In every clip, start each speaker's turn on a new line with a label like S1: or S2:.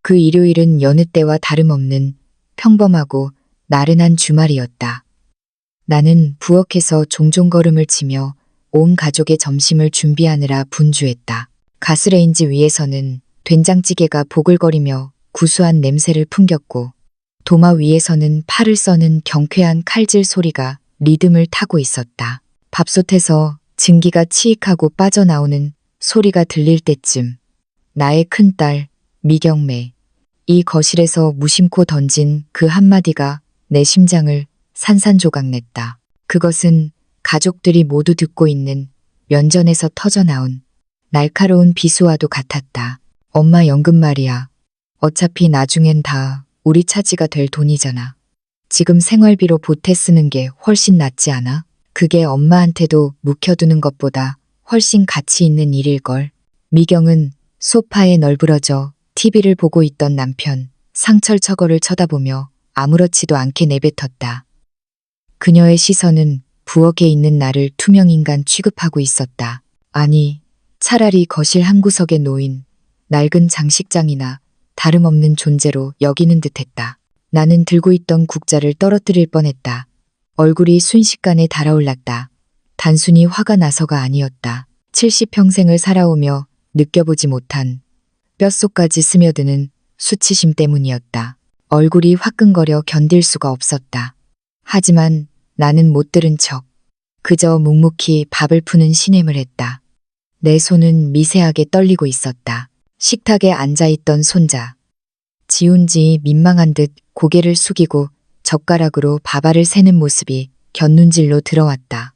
S1: 그 일요일은 여느 때와 다름없는 평범하고 나른한 주말이었다. 나는 부엌에서 종종 걸음을 치며 온 가족의 점심을 준비하느라 분주했다. 가스레인지 위에서는 된장찌개가 보글거리며 구수한 냄새를 풍겼고 도마 위에서는 팔을 써는 경쾌한 칼질 소리가 리듬을 타고 있었다. 밥솥에서 증기가 치익하고 빠져나오는 소리가 들릴 때쯤 나의 큰딸 미경매, 이 거실에서 무심코 던진 그 한마디가 내 심장을 산산조각냈다. 그것은 가족들이 모두 듣고 있는 면전에서 터져나온 날카로운 비수와도 같았다. 엄마 연금 말이야. 어차피 나중엔 다 우리 차지가 될 돈이잖아. 지금 생활비로 보태 쓰는 게 훨씬 낫지 않아? 그게 엄마한테도 묵혀두는 것보다 훨씬 가치 있는 일일걸. 미경은 소파에 널브러져 TV를 보고 있던 남편 상철처거를 쳐다보며 아무렇지도 않게 내뱉었다. 그녀의 시선은 부엌에 있는 나를 투명인간 취급하고 있었다. 아니, 차라리 거실 한구석에 놓인 낡은 장식장이나 다름없는 존재로 여기는 듯했다. 나는 들고 있던 국자를 떨어뜨릴 뻔했다. 얼굴이 순식간에 달아올랐다. 단순히 화가 나서가 아니었다. 70평생을 살아오며 느껴보지 못한 뼛속까지 스며드는 수치심 때문이었다. 얼굴이 화끈거려 견딜 수가 없었다. 하지만 나는 못 들은 척 그저 묵묵히 밥을 푸는 신임을 했다. 내 손은 미세하게 떨리고 있었다. 식탁에 앉아있던 손자. 지운지 민망한 듯 고개를 숙이고 젓가락으로 밥알을 세는 모습이 곁눈질로 들어왔다.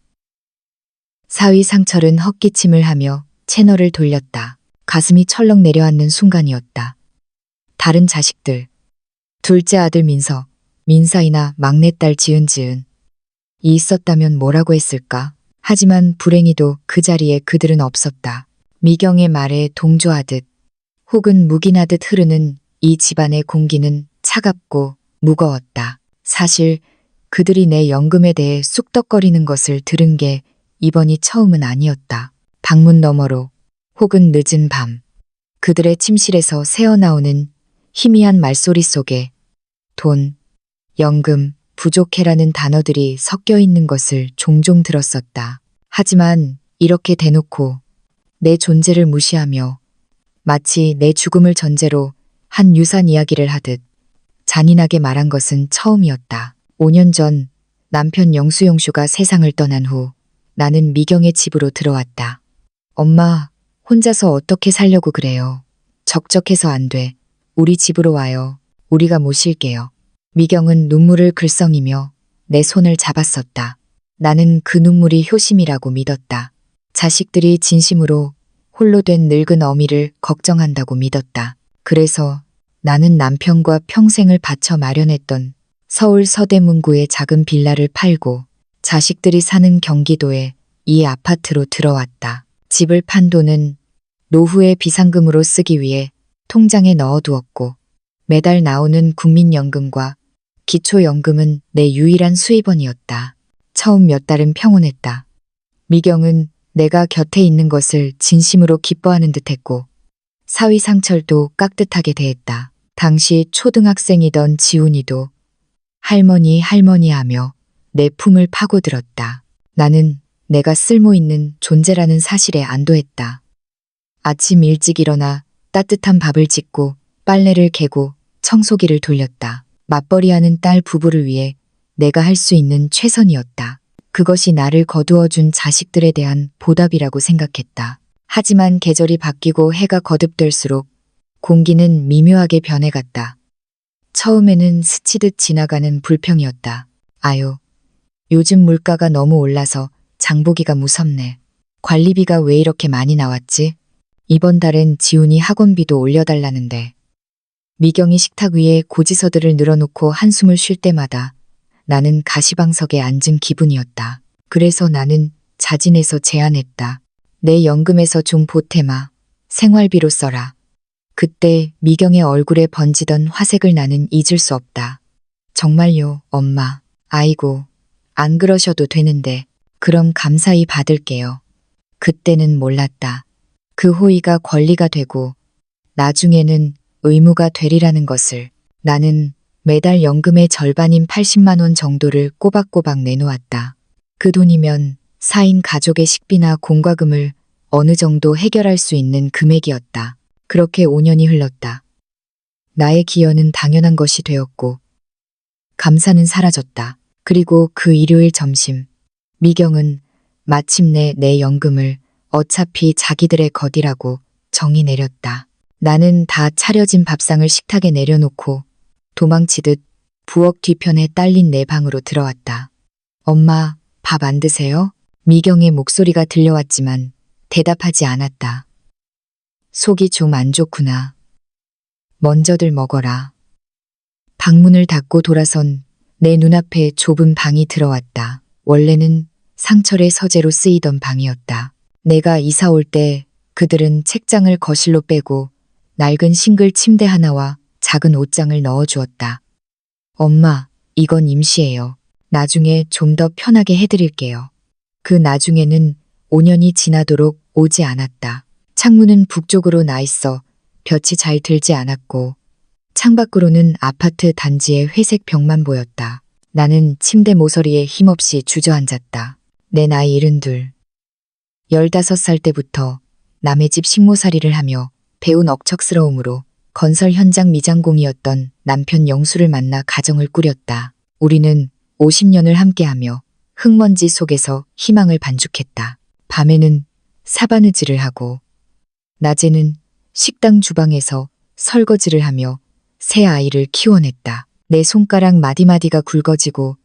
S1: 사위 상철은 헛기침을 하며 채널을 돌렸다. 가슴이 철렁 내려앉는 순간이었다. 다른 자식들, 둘째 아들 민서, 민사이나 막내딸 지은지은 이 있었다면 뭐라고 했을까? 하지만 불행히도 그 자리에 그들은 없었다. 미경의 말에 동조하듯 혹은 묵인하듯 흐르는 이 집안의 공기는 차갑고 무거웠다. 사실 그들이 내 연금에 대해 쑥덕거리는 것을 들은 게 이번이 처음은 아니었다. 방문 너머로 혹은 늦은 밤 그들의 침실에서 새어나오는 희미한 말소리 속에 돈, 연금, 부족해라는 단어들이 섞여 있는 것을 종종 들었었다. 하지만 이렇게 대놓고 내 존재를 무시하며 마치 내 죽음을 전제로 한 유산 이야기를 하듯 잔인하게 말한 것은 처음이었다. 5년 전 남편 영수용슈가 세상을 떠난 후 나는 미경의 집으로 들어왔다. 엄마, 혼자서 어떻게 살려고 그래요? 적적해서 안 돼. 우리 집으로 와요. 우리가 모실게요. 미경은 눈물을 글썽이며 내 손을 잡았었다. 나는 그 눈물이 효심이라고 믿었다. 자식들이 진심으로 홀로 된 늙은 어미를 걱정한다고 믿었다. 그래서 나는 남편과 평생을 바쳐 마련했던 서울 서대문구의 작은 빌라를 팔고 자식들이 사는 경기도의 이 아파트로 들어왔다. 집을 판 돈은 노후의 비상금으로 쓰기 위해 통장에 넣어두었고 매달 나오는 국민연금과 기초연금은 내 유일한 수입원이었다. 처음 몇 달은 평온했다. 미경은 내가 곁에 있는 것을 진심으로 기뻐하는 듯했고 사위 상철도 깍듯하게 대했다. 당시 초등학생이던 지훈이도 할머니 할머니 하며 내 품을 파고들었다. 나는 내가 쓸모있는 존재라는 사실에 안도했다. 아침 일찍 일어나 따뜻한 밥을 짓고 빨래를 개고 청소기를 돌렸다. 맞벌이하는 딸 부부를 위해 내가 할 수 있는 최선이었다. 그것이 나를 거두어준 자식들에 대한 보답이라고 생각했다. 하지만 계절이 바뀌고 해가 거듭될수록 공기는 미묘하게 변해갔다. 처음에는 스치듯 지나가는 불평이었다. 아유, 요즘 물가가 너무 올라서 장보기가 무섭네. 관리비가 왜 이렇게 많이 나왔지? 이번 달엔 지훈이 학원비도 올려달라는데. 미경이 식탁 위에 고지서들을 늘어놓고 한숨을 쉴 때마다 나는 가시방석에 앉은 기분이었다. 그래서 나는 자진해서 제안했다. 내 연금에서 좀 보태마. 생활비로 써라. 그때 미경의 얼굴에 번지던 화색을 나는 잊을 수 없다. 정말요, 엄마. 아이고, 안 그러셔도 되는데. 그럼 감사히 받을게요. 그때는 몰랐다. 그 호의가 권리가 되고 나중에는 의무가 되리라는 것을. 나는 매달 연금의 절반인 80만 원 정도를 꼬박꼬박 내놓았다. 그 돈이면 4인 가족의 식비나 공과금을 어느 정도 해결할 수 있는 금액이었다. 그렇게 5년이 흘렀다. 나의 기여는 당연한 것이 되었고 감사는 사라졌다. 그리고 그 일요일 점심, 미경은 마침내 내 연금을 어차피 자기들의 것이라고 정의 내렸다. 나는 다 차려진 밥상을 식탁에 내려놓고 도망치듯 부엌 뒤편에 딸린 내 방으로 들어왔다. 엄마, 밥 안 드세요? 미경의 목소리가 들려왔지만 대답하지 않았다. 속이 좀 안 좋구나. 먼저들 먹어라. 방문을 닫고 돌아선 내 눈앞에 좁은 방이 들어왔다. 원래는 상철의 서재로 쓰이던 방이었다. 내가 이사 올 때 그들은 책장을 거실로 빼고 낡은 싱글 침대 하나와 작은 옷장을 넣어주었다. 엄마, 이건 임시예요. 나중에 좀 더 편하게 해드릴게요. 그 나중에는 5년이 지나도록 오지 않았다. 창문은 북쪽으로 나 있어 볕이 잘 들지 않았고 창밖으로는 아파트 단지의 회색 벽만 보였다. 나는 침대 모서리에 힘없이 주저앉았다. 내 나이 72. 15살 때부터 남의 집 식모살이를 하며 배운 억척스러움으로 건설 현장 미장공이었던 남편 영수를 만나 가정을 꾸렸다. 우리는 50년을 함께하며 흙먼지 속에서 희망을 반죽했다. 밤에는 사바느질을 하고 낮에는 식당 주방에서 설거지를 하며 새 아이를 키워냈다. 내 손가락 마디마디가 굵어지고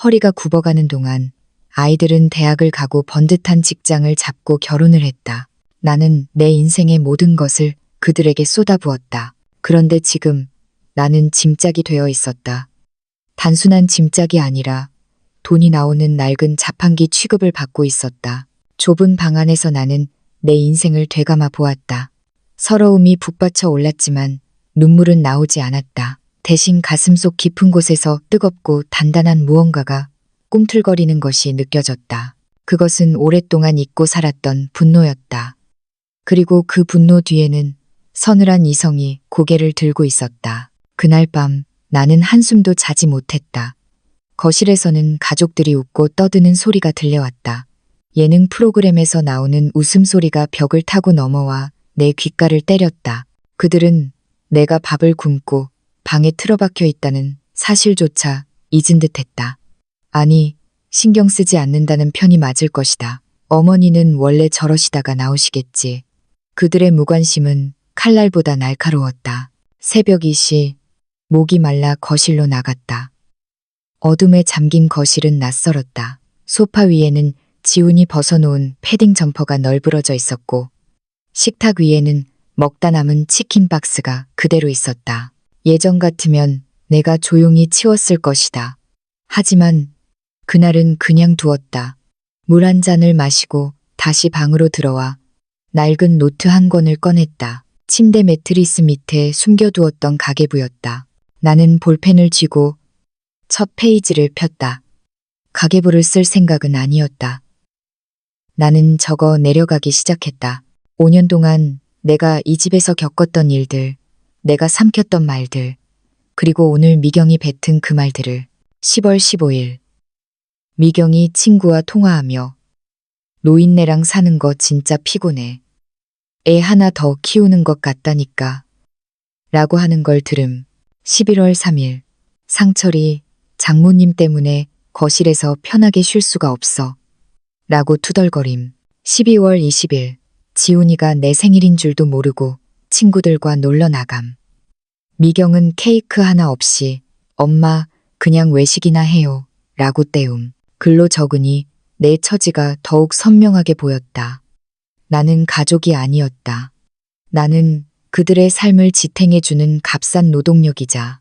S1: 허리가 굽어가는 동안 아이들은 대학을 가고 번듯한 직장을 잡고 결혼을 했다. 나는 내 인생의 모든 것을 그들에게 쏟아부었다. 그런데 지금 나는 짐짝이 되어 있었다. 단순한 짐짝이 아니라 돈이 나오는 낡은 자판기 취급을 받고 있었다. 좁은 방 안에서 나는 내 인생을 되감아 보았다. 서러움이 북받쳐 올랐지만 눈물은 나오지 않았다. 대신 가슴속 깊은 곳에서 뜨겁고 단단한 무언가가 꿈틀거리는 것이 느껴졌다. 그것은 오랫동안 잊고 살았던 분노였다. 그리고 그 분노 뒤에는 서늘한 이성이 고개를 들고 있었다. 그날 밤 나는 한숨도 자지 못했다. 거실에서는 가족들이 웃고 떠드는 소리가 들려왔다. 예능 프로그램에서 나오는 웃음소리가 벽을 타고 넘어와 내 귓가를 때렸다. 그들은 내가 밥을 굶고 방에 틀어박혀 있다는 사실조차 잊은 듯했다. 아니, 신경 쓰지 않는다는 편이 맞을 것이다. 어머니는 원래 저러시다가 나오시겠지. 그들의 무관심은 칼날보다 날카로웠다. 새벽 2시, 목이 말라 거실로 나갔다. 어둠에 잠긴 거실은 낯설었다. 소파 위에는 지훈이 벗어놓은 패딩 점퍼가 널브러져 있었고 식탁 위에는 먹다 남은 치킨 박스가 그대로 있었다. 예전 같으면 내가 조용히 치웠을 것이다. 하지만 그날은 그냥 두었다. 물 한 잔을 마시고 다시 방으로 들어와 낡은 노트 한 권을 꺼냈다. 침대 매트리스 밑에 숨겨두었던 가계부였다. 나는 볼펜을 쥐고 첫 페이지를 폈다. 가계부를 쓸 생각은 아니었다. 나는 적어 내려가기 시작했다. 5년 동안 내가 이 집에서 겪었던 일들, 내가 삼켰던 말들, 그리고 오늘 미경이 뱉은 그 말들을. 10월 15일. 미경이 친구와 통화하며 노인네랑 사는 거 진짜 피곤해. 애 하나 더 키우는 것 같다니까. 라고 하는 걸 들음. 11월 3일. 상철이 장모님 때문에 거실에서 편하게 쉴 수가 없어. 라고 투덜거림. 12월 20일. 지훈이가 내 생일인 줄도 모르고 친구들과 놀러 나감. 미경은 케이크 하나 없이 엄마 그냥 외식이나 해요. 라고 때움. 글로 적으니 내 처지가 더욱 선명하게 보였다. 나는 가족이 아니었다. 나는 그들의 삶을 지탱해주는 값싼 노동력이자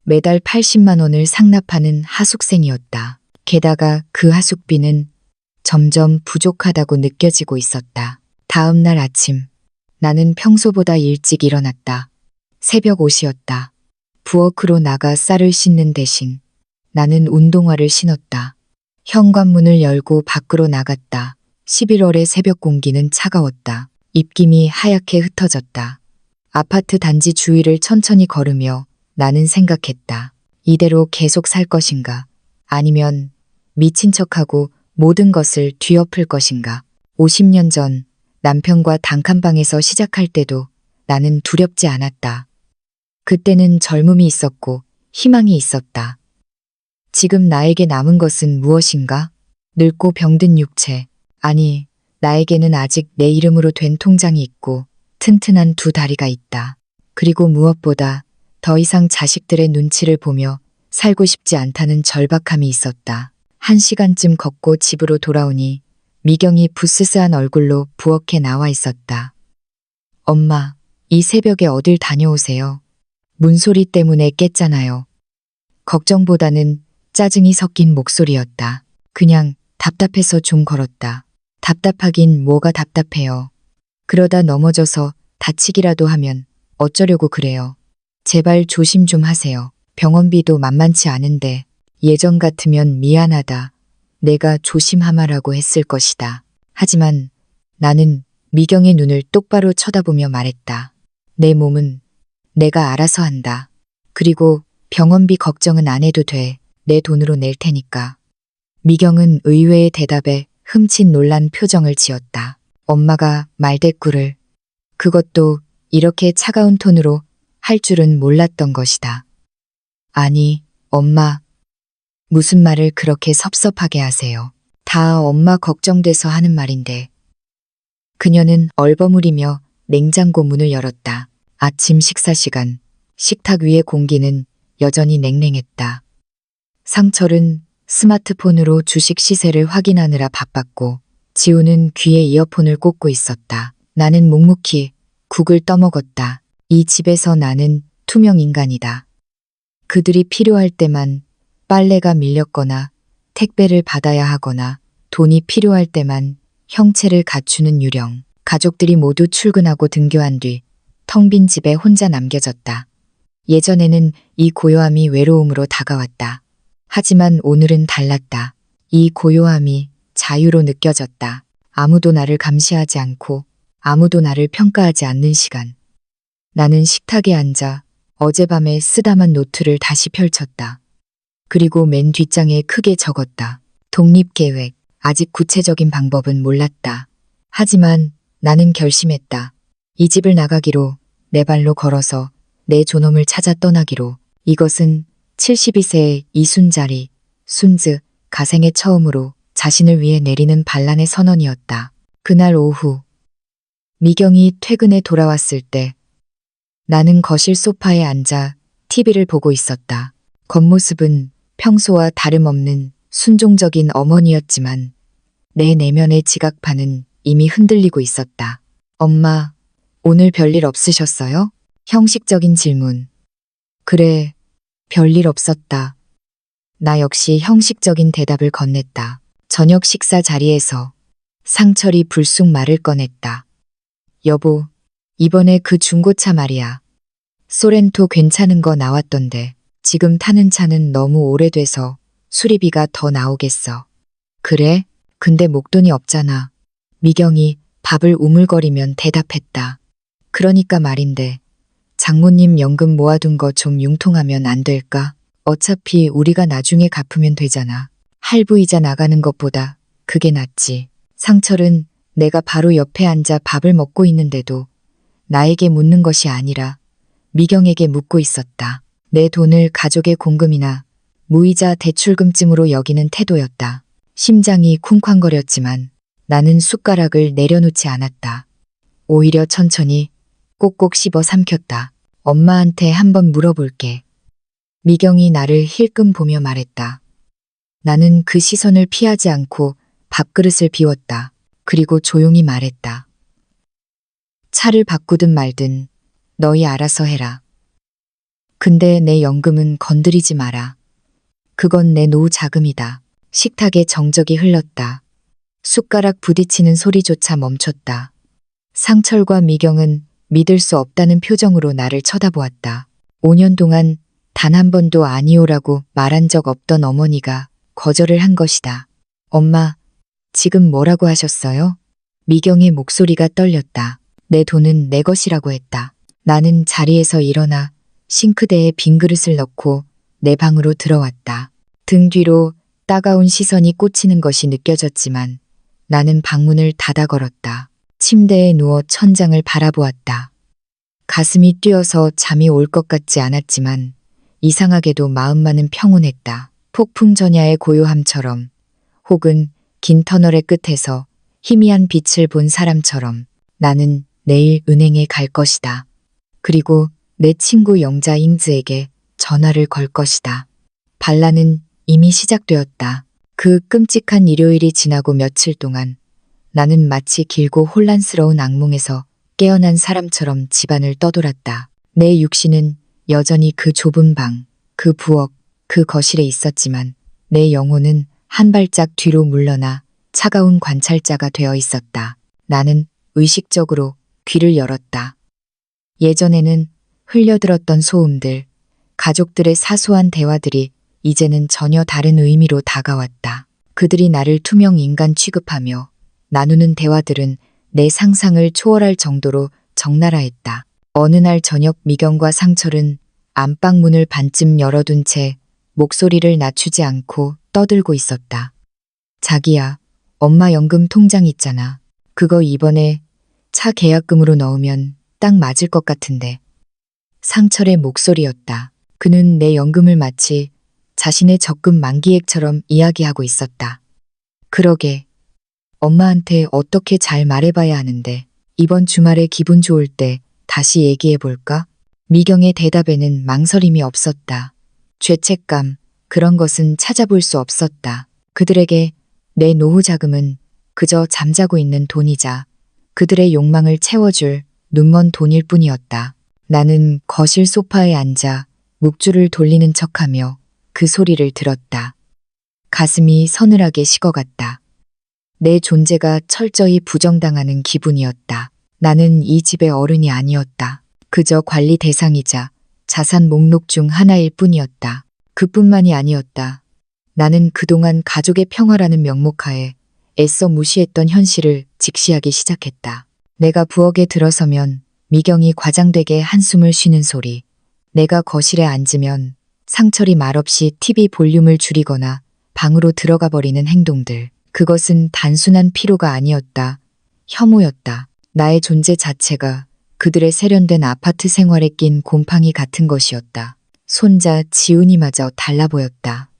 S1: 매달 80만 원을 상납하는 하숙생이었다. 게다가 그 하숙비는 점점 부족하다고 느껴지고 있었다. 다음 날 아침, 나는 평소보다 일찍 일어났다. 새벽 5시였다. 부엌으로 나가 쌀을 씻는 대신 나는 운동화를 신었다. 현관문을 열고 밖으로 나갔다. 11월의 새벽 공기는 차가웠다. 입김이 하얗게 흩어졌다. 아파트 단지 주위를 천천히 걸으며 나는 생각했다. 이대로 계속 살 것인가? 아니면 미친 척하고 모든 것을 뒤엎을 것인가? 50년 전 남편과 단칸방에서 시작할 때도 나는 두렵지 않았다. 그때는 젊음이 있었고 희망이 있었다. 지금 나에게 남은 것은 무엇인가? 늙고 병든 육체. 아니, 나에게는 아직 내 이름으로 된 통장이 있고 튼튼한 두 다리가 있다. 그리고 무엇보다 더 이상 자식들의 눈치를 보며 살고 싶지 않다는 절박함이 있었다. 1시간쯤 걷고 집으로 돌아오니 미경이 부스스한 얼굴로 부엌에 나와 있었다. 엄마, 이 새벽에 어딜 다녀오세요? 문소리 때문에 깼잖아요. 걱정보다는 짜증이 섞인 목소리였다. 그냥 답답해서 좀 걸었다. 답답하긴 뭐가 답답해요. 그러다 넘어져서 다치기라도 하면 어쩌려고 그래요. 제발 조심 좀 하세요. 병원비도 만만치 않은데 예전 같으면 미안하다. 내가 조심하마라고 했을 것이다. 하지만 나는 미경의 눈을 똑바로 쳐다보며 말했다. 내 몸은 내가 알아서 한다. 그리고 병원비 걱정은 안 해도 돼. 내 돈으로 낼 테니까. 미경은 의외의 대답에 흠칫 놀란 표정을 지었다. 엄마가 말대꾸를 그것도 이렇게 차가운 톤으로 할 줄은 몰랐던 것이다. 아니, 엄마. 무슨 말을 그렇게 섭섭하게 하세요. 다 엄마 걱정돼서 하는 말인데. 그녀는 얼버무리며 냉장고 문을 열었다. 아침 식사 시간. 식탁 위의 공기는 여전히 냉랭했다. 상철은 스마트폰으로 주식 시세를 확인하느라 바빴고 지우는 귀에 이어폰을 꽂고 있었다. 나는 묵묵히 국을 떠먹었다. 이 집에서 나는 투명 인간이다. 그들이 필요할 때만 빨래가 밀렸거나 택배를 받아야 하거나 돈이 필요할 때만 형체를 갖추는 유령. 가족들이 모두 출근하고 등교한 뒤 텅 빈 집에 혼자 남겨졌다. 예전에는 이 고요함이 외로움으로 다가왔다. 하지만 오늘은 달랐다. 이 고요함이 자유로 느껴졌다. 아무도 나를 감시하지 않고 아무도 나를 평가하지 않는 시간. 나는 식탁에 앉아 어젯밤에 쓰다만 노트를 다시 펼쳤다. 그리고 맨 뒷장에 크게 적었다. 독립계획. 아직 구체적인 방법은 몰랐다. 하지만 나는 결심했다. 이 집을 나가기로, 내 발로 걸어서 내 존엄을 찾아 떠나기로. 이것은 72세의 이순자리, 순즈, 가생의 처음으로 자신을 위해 내리는 반란의 선언이었다. 그날 오후, 미경이 퇴근해 돌아왔을 때 나는 거실 소파에 앉아 TV를 보고 있었다. 겉모습은 평소와 다름없는 순종적인 어머니였지만 내 내면의 지각판은 이미 흔들리고 있었다. 엄마, 오늘 별일 없으셨어요? 형식적인 질문. 그래, 별일 없었다. 나 역시 형식적인 대답을 건넸다. 저녁 식사 자리에서 상철이 불쑥 말을 꺼냈다. 여보, 이번에 그 중고차 말이야. 소렌토 괜찮은 거 나왔던데 지금 타는 차는 너무 오래돼서 수리비가 더 나오겠어. 그래? 근데 목돈이 없잖아. 미경이 밥을 우물거리면 대답했다. 그러니까 말인데 장모님 연금 모아둔 거 좀 융통하면 안 될까? 어차피 우리가 나중에 갚으면 되잖아. 할부이자 나가는 것보다 그게 낫지. 상철은 내가 바로 옆에 앉아 밥을 먹고 있는데도 나에게 묻는 것이 아니라 미경에게 묻고 있었다. 내 돈을 가족의 공금이나 무이자 대출금쯤으로 여기는 태도였다. 심장이 쿵쾅거렸지만 나는 숟가락을 내려놓지 않았다. 오히려 천천히 꼭꼭 씹어 삼켰다. 엄마한테 한번 물어볼게. 미경이 나를 힐끔 보며 말했다. 나는 그 시선을 피하지 않고 밥그릇을 비웠다. 그리고 조용히 말했다. 차를 바꾸든 말든 너희 알아서 해라. 근데 내 연금은 건드리지 마라. 그건 내 노후 자금이다. 식탁에 정적이 흘렀다. 숟가락 부딪히는 소리조차 멈췄다. 상철과 미경은 믿을 수 없다는 표정으로 나를 쳐다보았다. 5년 동안 단 한 번도 아니오라고 말한 적 없던 어머니가 거절을 한 것이다. 엄마, 지금 뭐라고 하셨어요? 미경의 목소리가 떨렸다. 내 돈은 내 것이라고 했다. 나는 자리에서 일어나 싱크대에 빈 그릇을 넣고 내 방으로 들어왔다. 등 뒤로 따가운 시선이 꽂히는 것이 느껴졌지만 나는 방문을 닫아 걸었다. 침대에 누워 천장을 바라보았다. 가슴이 뛰어서 잠이 올 것 같지 않았지만 이상하게도 마음만은 평온했다. 폭풍 전야의 고요함처럼 혹은 긴 터널의 끝에서 희미한 빛을 본 사람처럼 나는 내일 은행에 갈 것이다. 그리고 내 친구 영자 잉즈에게 전화를 걸 것이다. 반란은 이미 시작되었다. 그 끔찍한 일요일이 지나고 며칠 동안 나는 마치 길고 혼란스러운 악몽에서 깨어난 사람처럼 집안을 떠돌았다. 내 육신은 여전히 그 좁은 방, 그 부엌, 그 거실에 있었지만 내 영혼은 한 발짝 뒤로 물러나 차가운 관찰자가 되어 있었다. 나는 의식적으로 귀를 열었다. 예전에는 흘려들었던 소음들, 가족들의 사소한 대화들이 이제는 전혀 다른 의미로 다가왔다. 그들이 나를 투명 인간 취급하며 나누는 대화들은 내 상상을 초월할 정도로 적나라했다. 어느 날 저녁 미경과 상철은 안방 문을 반쯤 열어둔 채 목소리를 낮추지 않고 떠들고 있었다. 자기야, 엄마 연금 통장 있잖아. 그거 이번에 차 계약금으로 넣으면 딱 맞을 것 같은데. 상철의 목소리였다. 그는 내 연금을 마치 자신의 적금 만기액처럼 이야기하고 있었다. 그러게. 엄마한테 어떻게 잘 말해봐야 하는데 이번 주말에 기분 좋을 때 다시 얘기해볼까? 미경의 대답에는 망설임이 없었다. 죄책감, 그런 것은 찾아볼 수 없었다. 그들에게 내 노후 자금은 그저 잠자고 있는 돈이자 그들의 욕망을 채워줄 눈먼 돈일 뿐이었다. 나는 거실 소파에 앉아 묵주를 돌리는 척하며 그 소리를 들었다. 가슴이 서늘하게 식어갔다. 내 존재가 철저히 부정당하는 기분이었다. 나는 이 집의 어른이 아니었다. 그저 관리 대상이자 자산 목록 중 하나일 뿐이었다. 그뿐만이 아니었다. 나는 그동안 가족의 평화라는 명목하에 애써 무시했던 현실을 직시하기 시작했다. 내가 부엌에 들어서면 미경이 과장되게 한숨을 쉬는 소리, 내가 거실에 앉으면 상철이 말없이 TV 볼륨을 줄이거나 방으로 들어가 버리는 행동들. 그것은 단순한 피로가 아니었다. 혐오였다. 나의 존재 자체가 그들의 세련된 아파트 생활에 낀 곰팡이 같은 것이었다. 손자 지훈이마저 달라 보였다.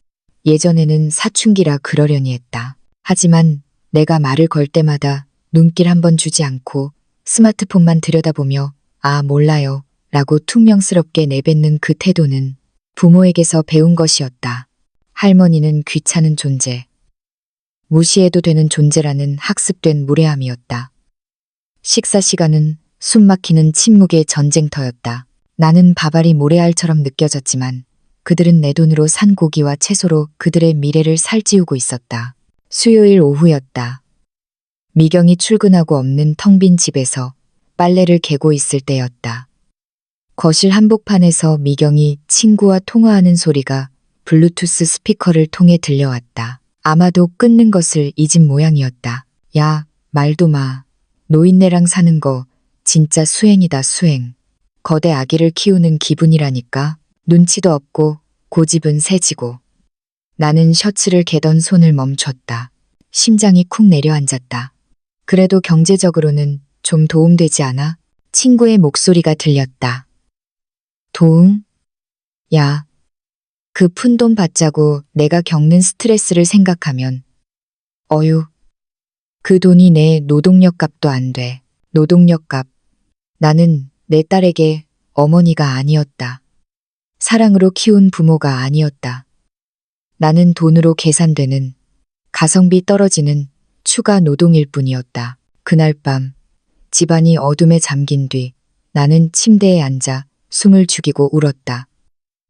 S1: 예전에는 사춘기라 그러려니 했다. 하지만 내가 말을 걸 때마다 눈길 한 번 주지 않고 스마트폰만 들여다보며 아 몰라요 라고 퉁명스럽게 내뱉는 그 태도는 부모에게서 배운 것이었다. 할머니는 귀찮은 존재, 무시해도 되는 존재라는 학습된 무례함이었다. 식사 시간은 숨막히는 침묵의 전쟁터였다. 나는 밥알이 모래알처럼 느껴졌지만 그들은 내 돈으로 산 고기와 채소로 그들의 미래를 살찌우고 있었다. 수요일 오후였다. 미경이 출근하고 없는 텅 빈 집에서 빨래를 개고 있을 때였다. 거실 한복판에서 미경이 친구와 통화하는 소리가 블루투스 스피커를 통해 들려왔다. 아마도 끊는 것을 잊은 모양이었다. 야, 말도 마. 노인네랑 사는 거 진짜 수행이다 수행. 거대 아기를 키우는 기분이라니까. 눈치도 없고 고집은 세지고. 나는 셔츠를 개던 손을 멈췄다. 심장이 쿵 내려앉았다. 그래도 경제적으로는 좀 도움되지 않아? 친구의 목소리가 들렸다. 도움? 야, 그 푼돈 받자고 내가 겪는 스트레스를 생각하면 어휴, 그 돈이 내 노동력 값도 안 돼. 노동력 값. 나는 내 딸에게 어머니가 아니었다. 사랑으로 키운 부모가 아니었다. 나는 돈으로 계산되는, 가성비 떨어지는 추가 노동일 뿐이었다. 그날 밤 집안이 어둠에 잠긴 뒤 나는 침대에 앉아 숨을 죽이고 울었다.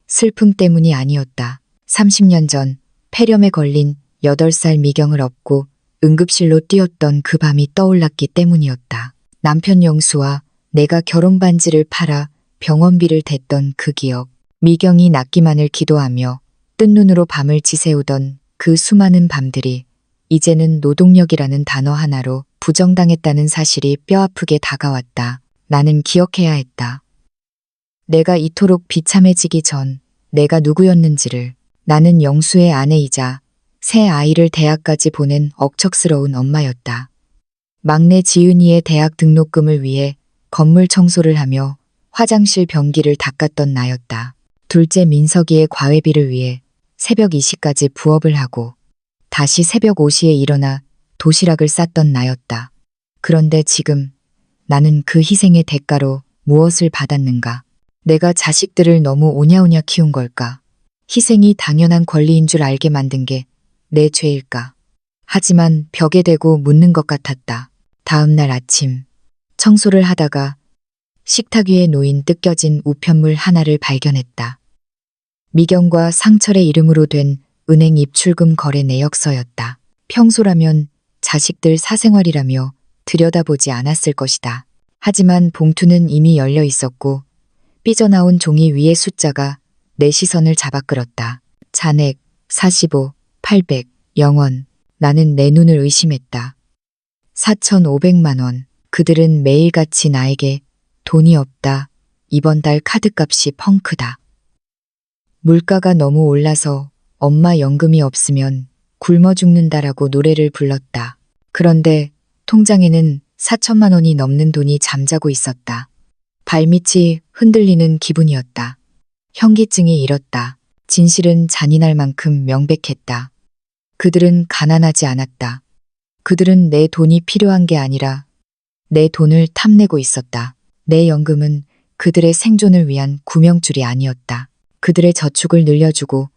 S1: 슬픔 때문이 아니었다. 30년 전 폐렴에 걸린 8살 미경을 업고 응급실로 뛰었던 그 밤이 떠올랐기 때문이었다. 남편 영수와 내가 결혼 반지를 팔아 병원비를 댔던 그 기억. 미경이 낫기만을 기도하며 뜬 눈으로 밤을 지새우던 그 수많은 밤들이 이제는 노동력이라는 단어 하나로 부정당했다는 사실이 뼈아프게 다가왔다. 나는 기억해야 했다. 내가 이토록 비참해지기 전 내가 누구였는지를. 나는 영수의 아내이자 새 아이를 대학까지 보낸 억척스러운 엄마였다. 막내 지은이의 대학 등록금을 위해 건물 청소를 하며 화장실 변기를 닦았던 나였다. 둘째 민석이의 과외비를 위해 새벽 2시까지 부업을 하고 다시 새벽 5시에 일어나 도시락을 쌌던 나였다. 그런데 지금 나는 그 희생의 대가로 무엇을 받았는가? 내가 자식들을 너무 오냐오냐 키운 걸까? 희생이 당연한 권리인 줄 알게 만든 게 내 죄일까? 하지만 벽에 대고 묻는 것 같았다. 다음 날 아침 청소를 하다가 식탁 위에 놓인 뜯겨진 우편물 하나를 발견했다. 미경과 상철의 이름으로 된 은행 입출금 거래 내역서였다. 평소라면 자식들 사생활이라며 들여다보지 않았을 것이다. 하지만 봉투는 이미 열려 있었고 삐져나온 종이 위의 숫자가 내 시선을 잡아끌었다. 잔액 45, 800, 0원. 나는 내 눈을 의심했다. 4,500만 원. 그들은 매일같이 나에게 돈이 없다. 이번 달 카드값이 펑크다. 물가가 너무 올라서 엄마 연금이 없으면 굶어 죽는다라고 노래를 불렀다. 그런데 통장에는 4천만 원이 넘는 돈이 잠자고 있었다. 발밑이 흔들리는 기분이었다. 현기증이 일었다. 진실은 잔인할 만큼 명백했다. 그들은 가난하지 않았다. 그들은 내 돈이 필요한 게 아니라 내 돈을 탐내고 있었다. 내 연금은 그들의 생존을 위한 구명줄이 아니었다. 그들의 저축을 늘려주고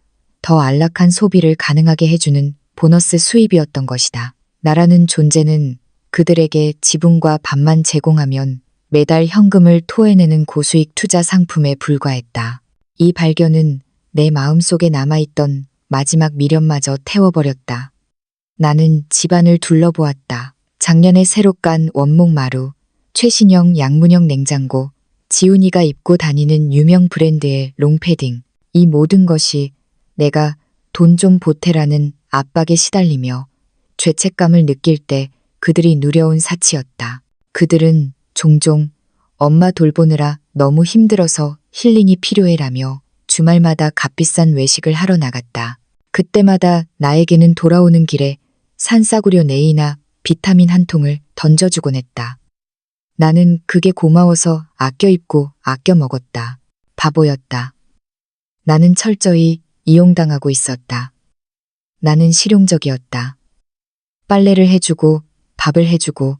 S1: 더 안락한 소비를 가능하게 해주는 보너스 수입이었던 것이다. 나라는 존재는 그들에게 지분과 밥만 제공하면 매달 현금을 토해내는 고수익 투자 상품에 불과했다. 이 발견은 내 마음속에 남아있던 마지막 미련마저 태워버렸다. 나는 집안을 둘러보았다. 작년에 새로 깐 원목 마루, 최신형 양문형 냉장고, 지훈이가 입고 다니는 유명 브랜드의 롱패딩. 이 모든 것이 내가 돈 좀 보태라는 압박에 시달리며 죄책감을 느낄 때 그들이 누려온 사치였다. 그들은 종종 엄마 돌보느라 너무 힘들어서 힐링이 필요해라며 주말마다 값비싼 외식을 하러 나갔다. 그때마다 나에게는 돌아오는 길에 산싸구려 네이나 비타민 한 통을 던져주곤 했다. 나는 그게 고마워서 아껴 입고 아껴 먹었다. 바보였다. 나는 철저히 이용당하고 있었다. 나는 실용적이었다. 빨래를 해주고 밥을 해주고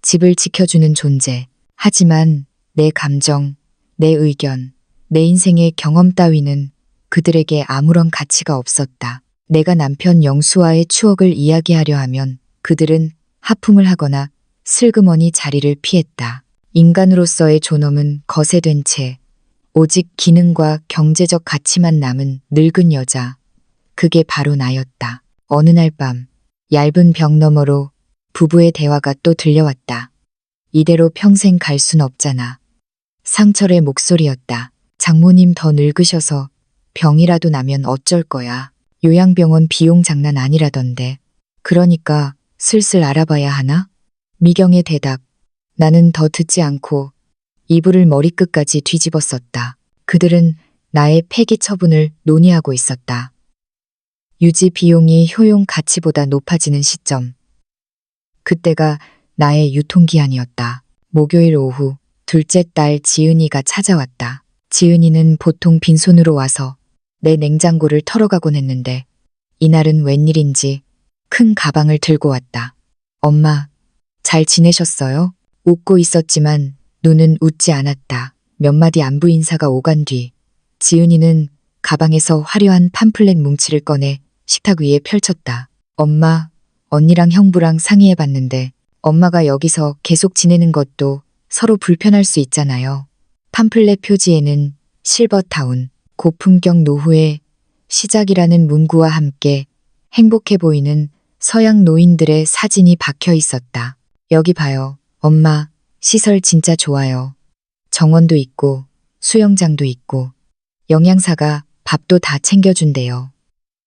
S1: 집을 지켜주는 존재. 하지만 내 감정, 내 의견, 내 인생의 경험 따위는 그들에게 아무런 가치가 없었다. 내가 남편 영수와의 추억을 이야기하려 하면 그들은 하품을 하거나 슬그머니 자리를 피했다. 인간으로서의 존엄은 거세된 채 오직 기능과 경제적 가치만 남은 늙은 여자. 그게 바로 나였다. 어느 날 밤 얇은 벽 너머로 부부의 대화가 또 들려왔다. 이대로 평생 갈 순 없잖아. 상철의 목소리였다. 장모님 더 늙으셔서 병이라도 나면 어쩔 거야. 요양병원 비용 장난 아니라던데. 그러니까 슬슬 알아봐야 하나? 미경의 대답. 나는 더 듣지 않고 이불을 머리끝까지 뒤집었었다. 그들은 나의 폐기 처분을 논의하고 있었다. 유지 비용이 효용 가치보다 높아지는 시점. 그때가 나의 유통기한이었다. 목요일 오후 둘째 딸 지은이가 찾아왔다. 지은이는 보통 빈손으로 와서 내 냉장고를 털어가곤 했는데 이날은 웬일인지 큰 가방을 들고 왔다. 엄마, 잘 지내셨어요? 웃고 있었지만 눈은 웃지 않았다. 몇 마디 안부 인사가 오간 뒤 지은이는 가방에서 화려한 팜플렛 뭉치를 꺼내 식탁 위에 펼쳤다. 엄마, 언니랑 형부랑 상의해봤는데 엄마가 여기서 계속 지내는 것도 서로 불편할 수 있잖아요. 팜플렛 표지에는 실버타운, 고품격 노후의 시작이라는 문구와 함께 행복해 보이는 서양 노인들의 사진이 박혀 있었다. 여기 봐요. 엄마, 시설 진짜 좋아요. 정원도 있고 수영장도 있고 영양사가 밥도 다 챙겨준대요.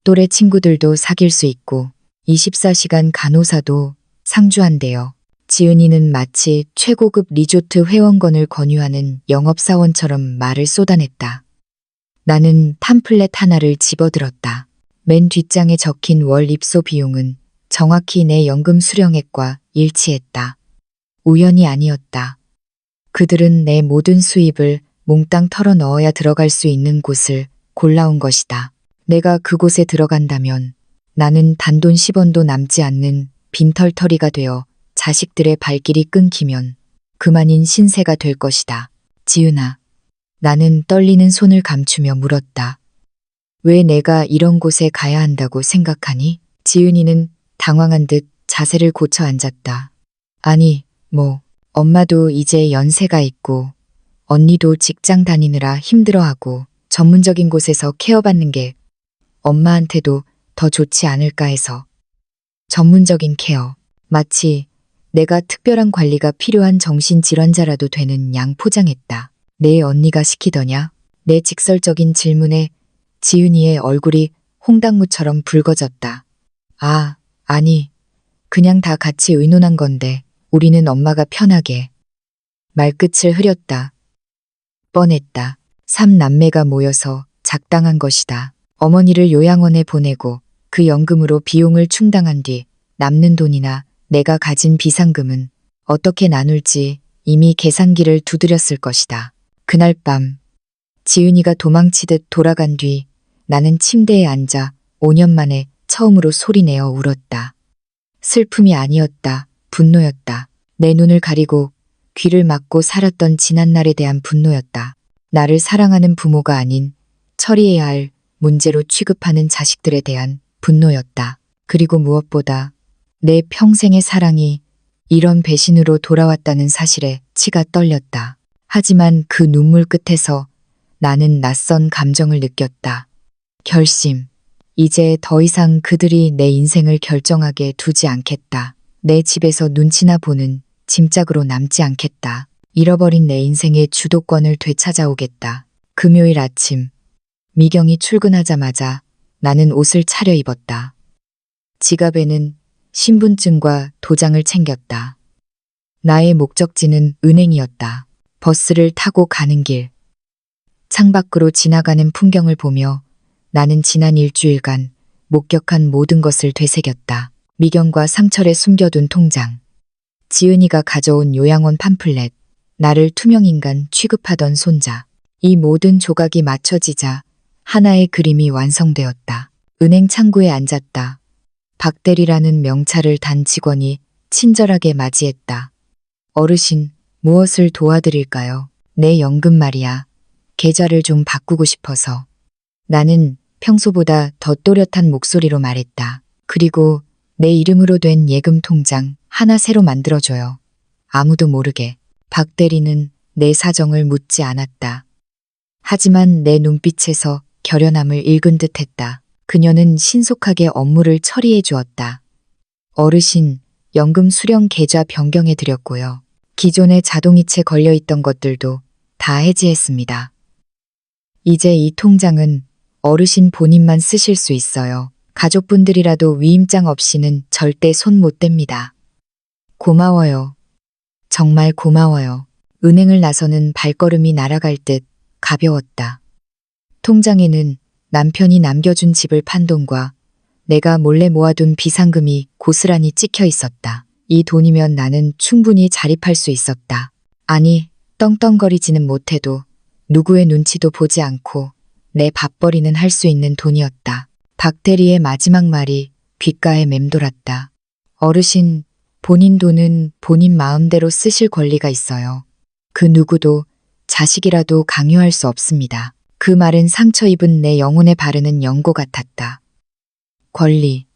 S1: 또래 친구들도 사귈 수 있고 24시간 간호사도 상주한대요. 지은이는 마치 최고급 리조트 회원권을 권유하는 영업사원처럼 말을 쏟아냈다. 나는 팜플렛 하나를 집어들었다. 맨 뒷장에 적힌 월 입소 비용은 정확히 내 연금 수령액과 일치했다. 우연이 아니었다. 그들은 내 모든 수입을 몽땅 털어 넣어야 들어갈 수 있는 곳을 골라온 것이다. 내가 그곳에 들어간다면 나는 단돈 10원도 남지 않는 빈털터리가 되어 자식들의 발길이 끊기면 그만인 신세가 될 것이다. 지은아, 나는 떨리는 손을 감추며 물었다. 왜 내가 이런 곳에 가야 한다고 생각하니? 지은이는 당황한 듯 자세를 고쳐 앉았다. 아니, 엄마도 이제 연세가 있고 언니도 직장 다니느라 힘들어하고 전문적인 곳에서 케어받는 게 엄마한테도 더 좋지 않을까 해서. 전문적인 케어. 마치 내가 특별한 관리가 필요한 정신질환자라도 되는 양 포장했다. 내 언니가 시키더냐? 내 직설적인 질문에 지은이의 얼굴이 홍당무처럼 붉어졌다. 아니, 그냥 다 같이 의논한 건데 우리는 엄마가 편하게. 말끝을 흐렸다. 뻔했다. 3남매가 모여서 작당한 것이다. 어머니를 요양원에 보내고 그 연금으로 비용을 충당한 뒤 남는 돈이나 내가 가진 비상금은 어떻게 나눌지 이미 계산기를 두드렸을 것이다. 그날 밤 지은이가 도망치듯 돌아간 뒤 나는 침대에 앉아 5년 만에 처음으로 소리내어 울었다. 슬픔이 아니었다. 분노였다. 내 눈을 가리고 귀를 막고 살았던 지난날에 대한 분노였다. 나를 사랑하는 부모가 아닌 처리해야 할 문제로 취급하는 자식들에 대한 분노였다. 그리고 무엇보다 내 평생의 사랑이 이런 배신으로 돌아왔다는 사실에 치가 떨렸다. 하지만 그 눈물 끝에서 나는 낯선 감정을 느꼈다. 결심. 이제 더 이상 그들이 내 인생을 결정하게 두지 않겠다. 내 집에서 눈치나 보는 짐짝으로 남지 않겠다. 잃어버린 내 인생의 주도권을 되찾아오겠다. 금요일 아침, 미경이 출근하자마자 나는 옷을 차려입었다. 지갑에는 신분증과 도장을 챙겼다. 나의 목적지는 은행이었다. 버스를 타고 가는 길. 창밖으로 지나가는 풍경을 보며 나는 지난 일주일간 목격한 모든 것을 되새겼다. 미경과 상철에 숨겨둔 통장, 지은이가 가져온 요양원 팜플렛, 나를 투명인간 취급하던 손자. 이 모든 조각이 맞춰지자 하나의 그림이 완성되었다. 은행 창구에 앉았다. 박대리라는 명찰을 단 직원이 친절하게 맞이했다. 어르신, 무엇을 도와드릴까요? 내 연금 말이야. 계좌를 좀 바꾸고 싶어서. 나는 평소보다 더 또렷한 목소리로 말했다. 그리고 내 이름으로 된 예금 통장 하나 새로 만들어줘요. 아무도 모르게. 박 대리는 내 사정을 묻지 않았다. 하지만 내 눈빛에서 결연함을 읽은 듯했다. 그녀는 신속하게 업무를 처리해 주었다. 어르신, 연금 수령 계좌 변경해 드렸고요. 기존에 자동이체 걸려있던 것들도 다 해지했습니다. 이제 이 통장은 어르신 본인만 쓰실 수 있어요. 가족분들이라도 위임장 없이는 절대 손 못 댑니다. 고마워요. 정말 고마워요. 은행을 나서는 발걸음이 날아갈 듯 가벼웠다. 통장에는 남편이 남겨준 집을 판 돈과 내가 몰래 모아둔 비상금이 고스란히 찍혀 있었다. 이 돈이면 나는 충분히 자립할 수 있었다. 아니, 떵떵거리지는 못해도 누구의 눈치도 보지 않고 내 밥벌이는 할 수 있는 돈이었다. 박대리의 마지막 말이 귓가에 맴돌았다. 어르신, 본인 돈은 본인 마음대로 쓰실 권리가 있어요. 그 누구도 자식이라도 강요할 수 없습니다. 그 말은 상처 입은 내 영혼에 바르는 연고 같았다. 권리.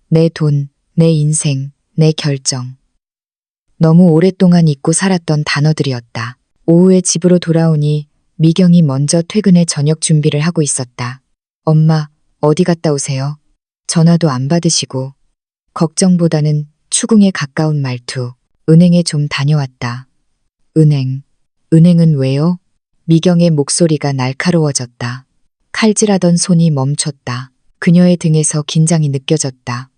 S1: 내 돈, 내 인생, 내 결정. 너무 오랫동안 잊고 살았던 단어들이었다. 오후에 집으로 돌아오니 미경이 먼저 퇴근해 저녁 준비를 하고 있었다. 엄마, 어디 갔다 오세요? 전화도 안 받으시고. 걱정보다는 추궁에 가까운 말투. 은행에 좀 다녀왔다. 은행. 은행은 왜요? 미경의 목소리가 날카로워졌다. 칼질하던 손이 멈췄다. 그녀의 등에서 긴장이 느껴졌다.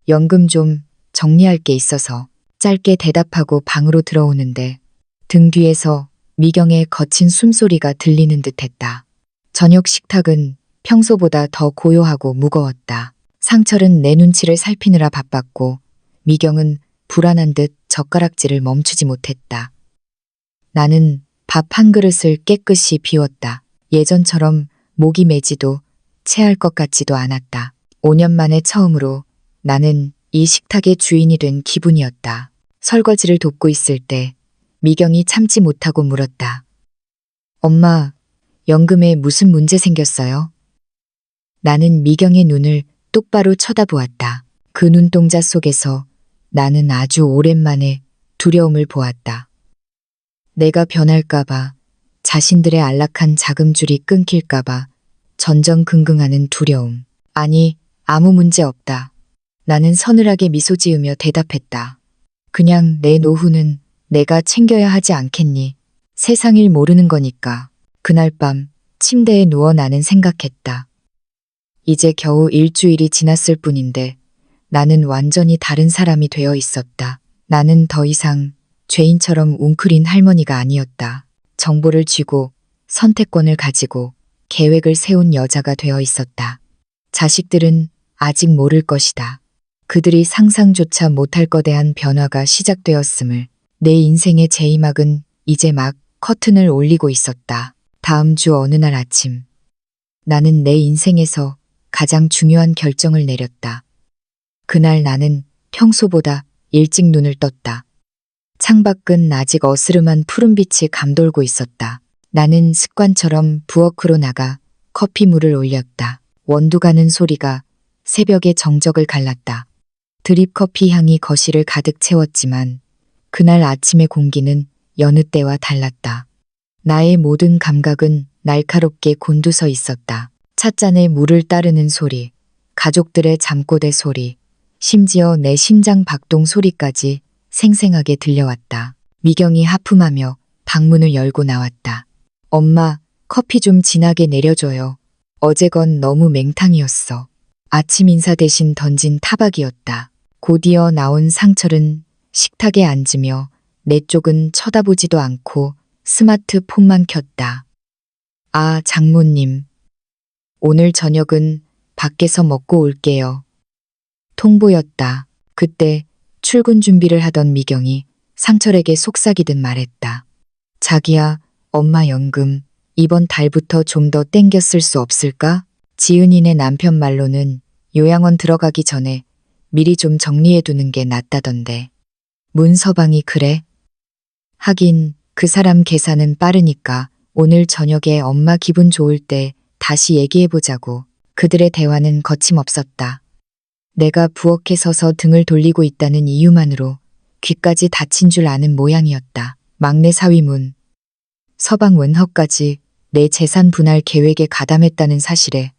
S1: 연금 좀 정리할 게 있어서. 짧게 대답하고 방으로 들어오는데 등 뒤에서 미경의 거친 숨소리가 들리는 듯했다. 저녁 식탁은 평소보다 더 고요하고 무거웠다. 상철은 내 눈치를 살피느라 바빴고 미경은 불안한 듯 젓가락질을 멈추지 못했다. 나는 밥 한 그릇을 깨끗이 비웠다. 예전처럼 목이 메지도 체할 것 같지도 않았다. 5년 만에 처음으로 나는 이 식탁의 주인이 된 기분이었다. 설거지를 돕고 있을 때 미경이 참지 못하고 물었다. 엄마, 연금에 무슨 문제 생겼어요? 나는 미경의 눈을 똑바로 쳐다보았다. 그 눈동자 속에서 나는 아주 오랜만에 두려움을 보았다. 내가 변할까봐, 자신들의 안락한 자금줄이 끊길까봐 전전긍긍하는 두려움. 아니, 아무 문제 없다. 나는 서늘하게 미소 지으며 대답했다. 그냥 내 노후는 내가 챙겨야 하지 않겠니? 세상일 모르는 거니까. 그날 밤 침대에 누워 나는 생각했다. 이제 겨우 일주일이 지났을 뿐인데 나는 완전히 다른 사람이 되어 있었다. 나는 더 이상 죄인처럼 웅크린 할머니가 아니었다. 정보를 쥐고 선택권을 가지고 계획을 세운 여자가 되어 있었다. 자식들은 아직 모를 것이다. 그들이 상상조차 못할 거대한 변화가 시작되었음을. 내 인생의 제2막은 이제 막 커튼을 올리고 있었다. 다음 주 어느 날 아침, 나는 내 인생에서 가장 중요한 결정을 내렸다. 그날 나는 평소보다 일찍 눈을 떴다. 창밖은 아직 어스름한 푸른빛이 감돌고 있었다. 나는 습관처럼 부엌으로 나가 커피물을 올렸다. 원두 가는 소리가 새벽의 정적을 갈랐다. 드립 커피 향이 거실을 가득 채웠지만 그날 아침의 공기는 여느 때와 달랐다. 나의 모든 감각은 날카롭게 곤두서 있었다. 찻잔에 물을 따르는 소리, 가족들의 잠꼬대 소리, 심지어 내 심장 박동 소리까지 생생하게 들려왔다. 미경이 하품하며 방문을 열고 나왔다. 엄마, 커피 좀 진하게 내려줘요. 어제 건 너무 맹탕이었어. 아침 인사 대신 던진 타박이었다. 곧이어 나온 상철은 식탁에 앉으며 내 쪽은 쳐다보지도 않고 스마트폰만 켰다. 아, 장모님. 오늘 저녁은 밖에서 먹고 올게요. 통보였다. 그때 출근 준비를 하던 미경이 상철에게 속삭이듯 말했다. 자기야, 엄마 연금 이번 달부터 좀 더 땡겨 쓸 수 없을까? 지은이네 남편 말로는 요양원 들어가기 전에 미리 좀 정리해 두는 게 낫다던데. 문서방이 그래? 하긴 그 사람 계산은 빠르니까 오늘 저녁에 엄마 기분 좋을 때 다시 얘기해보자고. 그들의 대화는 거침없었다. 내가 부엌에 서서 등을 돌리고 있다는 이유만으로 귀까지 닫힌 줄 아는 모양이었다. 막내 사위문, 서방 웬허까지 내 재산 분할 계획에 가담했다는 사실에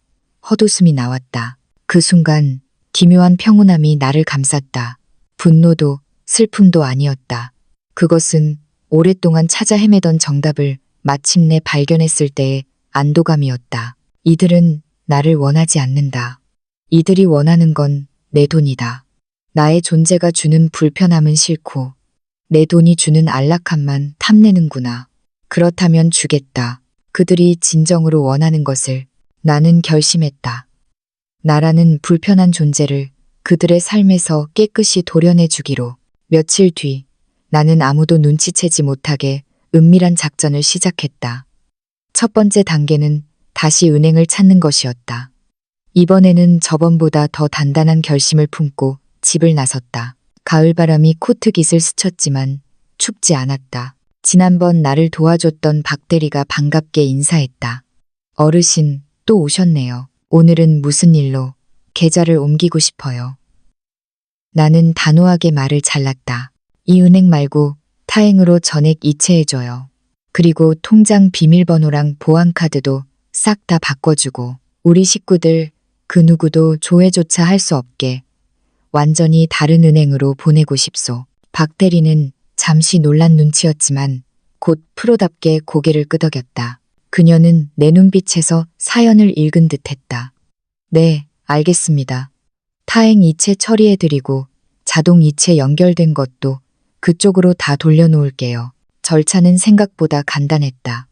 S1: 헛웃음이 나왔다. 그 순간 기묘한 평온함이 나를 감쌌다. 분노도 슬픔도 아니었다. 그것은 오랫동안 찾아 헤매던 정답을 마침내 발견했을 때의 안도감이었다. 이들은 나를 원하지 않는다. 이들이 원하는 건 내 돈이다. 나의 존재가 주는 불편함은 싫고 내 돈이 주는 안락함만 탐내는구나. 그렇다면 주겠다. 그들이 진정으로 원하는 것을. 나는 결심했다. 나라는 불편한 존재를 그들의 삶에서 깨끗이 도려내 주기로. 며칠 뒤 나는 아무도 눈치채지 못하게 은밀한 작전을 시작했다. 첫 번째 단계는 다시 은행을 찾는 것이었다. 이번에는 저번보다 더 단단한 결심을 품고 집을 나섰다. 가을바람이 코트깃을 스쳤지만 춥지 않았다. 지난번 나를 도와줬던 박 대리가 반갑게 인사했다. 어르신, 또 오셨네요. 오늘은 무슨 일로? 계좌를 옮기고 싶어요. 나는 단호하게 말을 잘랐다. 이 은행 말고 타행으로 전액 이체해줘요. 그리고 통장 비밀번호랑 보안카드도 싹 다 바꿔주고 우리 식구들 그 누구도 조회조차 할 수 없게 완전히 다른 은행으로 보내고 싶소. 박 대리는 잠시 놀란 눈치였지만 곧 프로답게 고개를 끄덕였다. 그녀는 내 눈빛에서 사연을 읽은 듯했다. 네, 알겠습니다. 타행 이체 처리해드리고 자동 이체 연결된 것도 그쪽으로 다 돌려놓을게요. 절차는 생각보다 간단했다.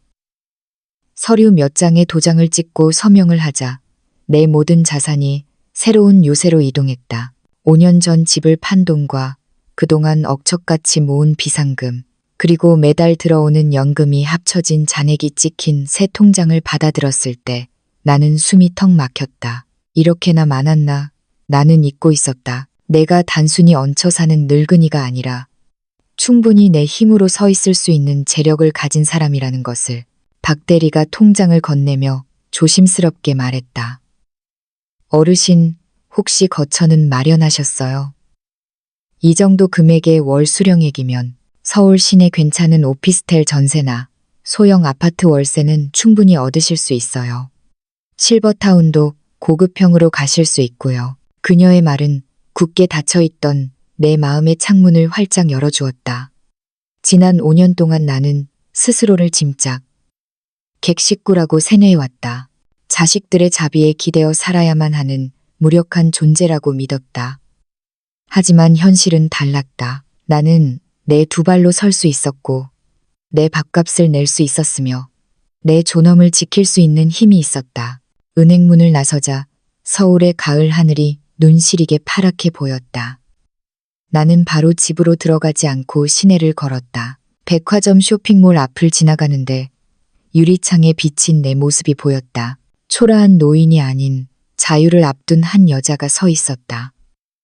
S1: 서류 몇 장에 도장을 찍고 서명을 하자 내 모든 자산이 새로운 요새로 이동했다. 5년 전 집을 판 돈과 그동안 억척같이 모은 비상금, 그리고 매달 들어오는 연금이 합쳐진 잔액이 찍힌 새 통장을 받아들었을 때 나는 숨이 턱 막혔다. 이렇게나 많았나? 나는 잊고 있었다. 내가 단순히 얹혀 사는 늙은이가 아니라 충분히 내 힘으로 서 있을 수 있는 재력을 가진 사람이라는 것을. 박 대리가 통장을 건네며 조심스럽게 말했다. 어르신, 혹시 거처는 마련하셨어요? 이 정도 금액의 월 수령액이면 서울 시내 괜찮은 오피스텔 전세나 소형 아파트 월세는 충분히 얻으실 수 있어요. 실버타운도 고급형으로 가실 수 있고요. 그녀의 말은 굳게 닫혀있던 내 마음의 창문을 활짝 열어주었다. 지난 5년 동안 나는 스스로를 짐작, 객식구라고 세뇌해왔다. 자식들의 자비에 기대어 살아야만 하는 무력한 존재라고 믿었다. 하지만 현실은 달랐다. 나는 내 두 발로 설 수 있었고 내 밥값을 낼 수 있었으며 내 존엄을 지킬 수 있는 힘이 있었다. 은행문을 나서자 서울의 가을 하늘이 눈 시리게 파랗게 보였다. 나는 바로 집으로 들어가지 않고 시내를 걸었다. 백화점 쇼핑몰 앞을 지나가는데 유리창에 비친 내 모습이 보였다. 초라한 노인이 아닌 자유를 앞둔 한 여자가 서 있었다.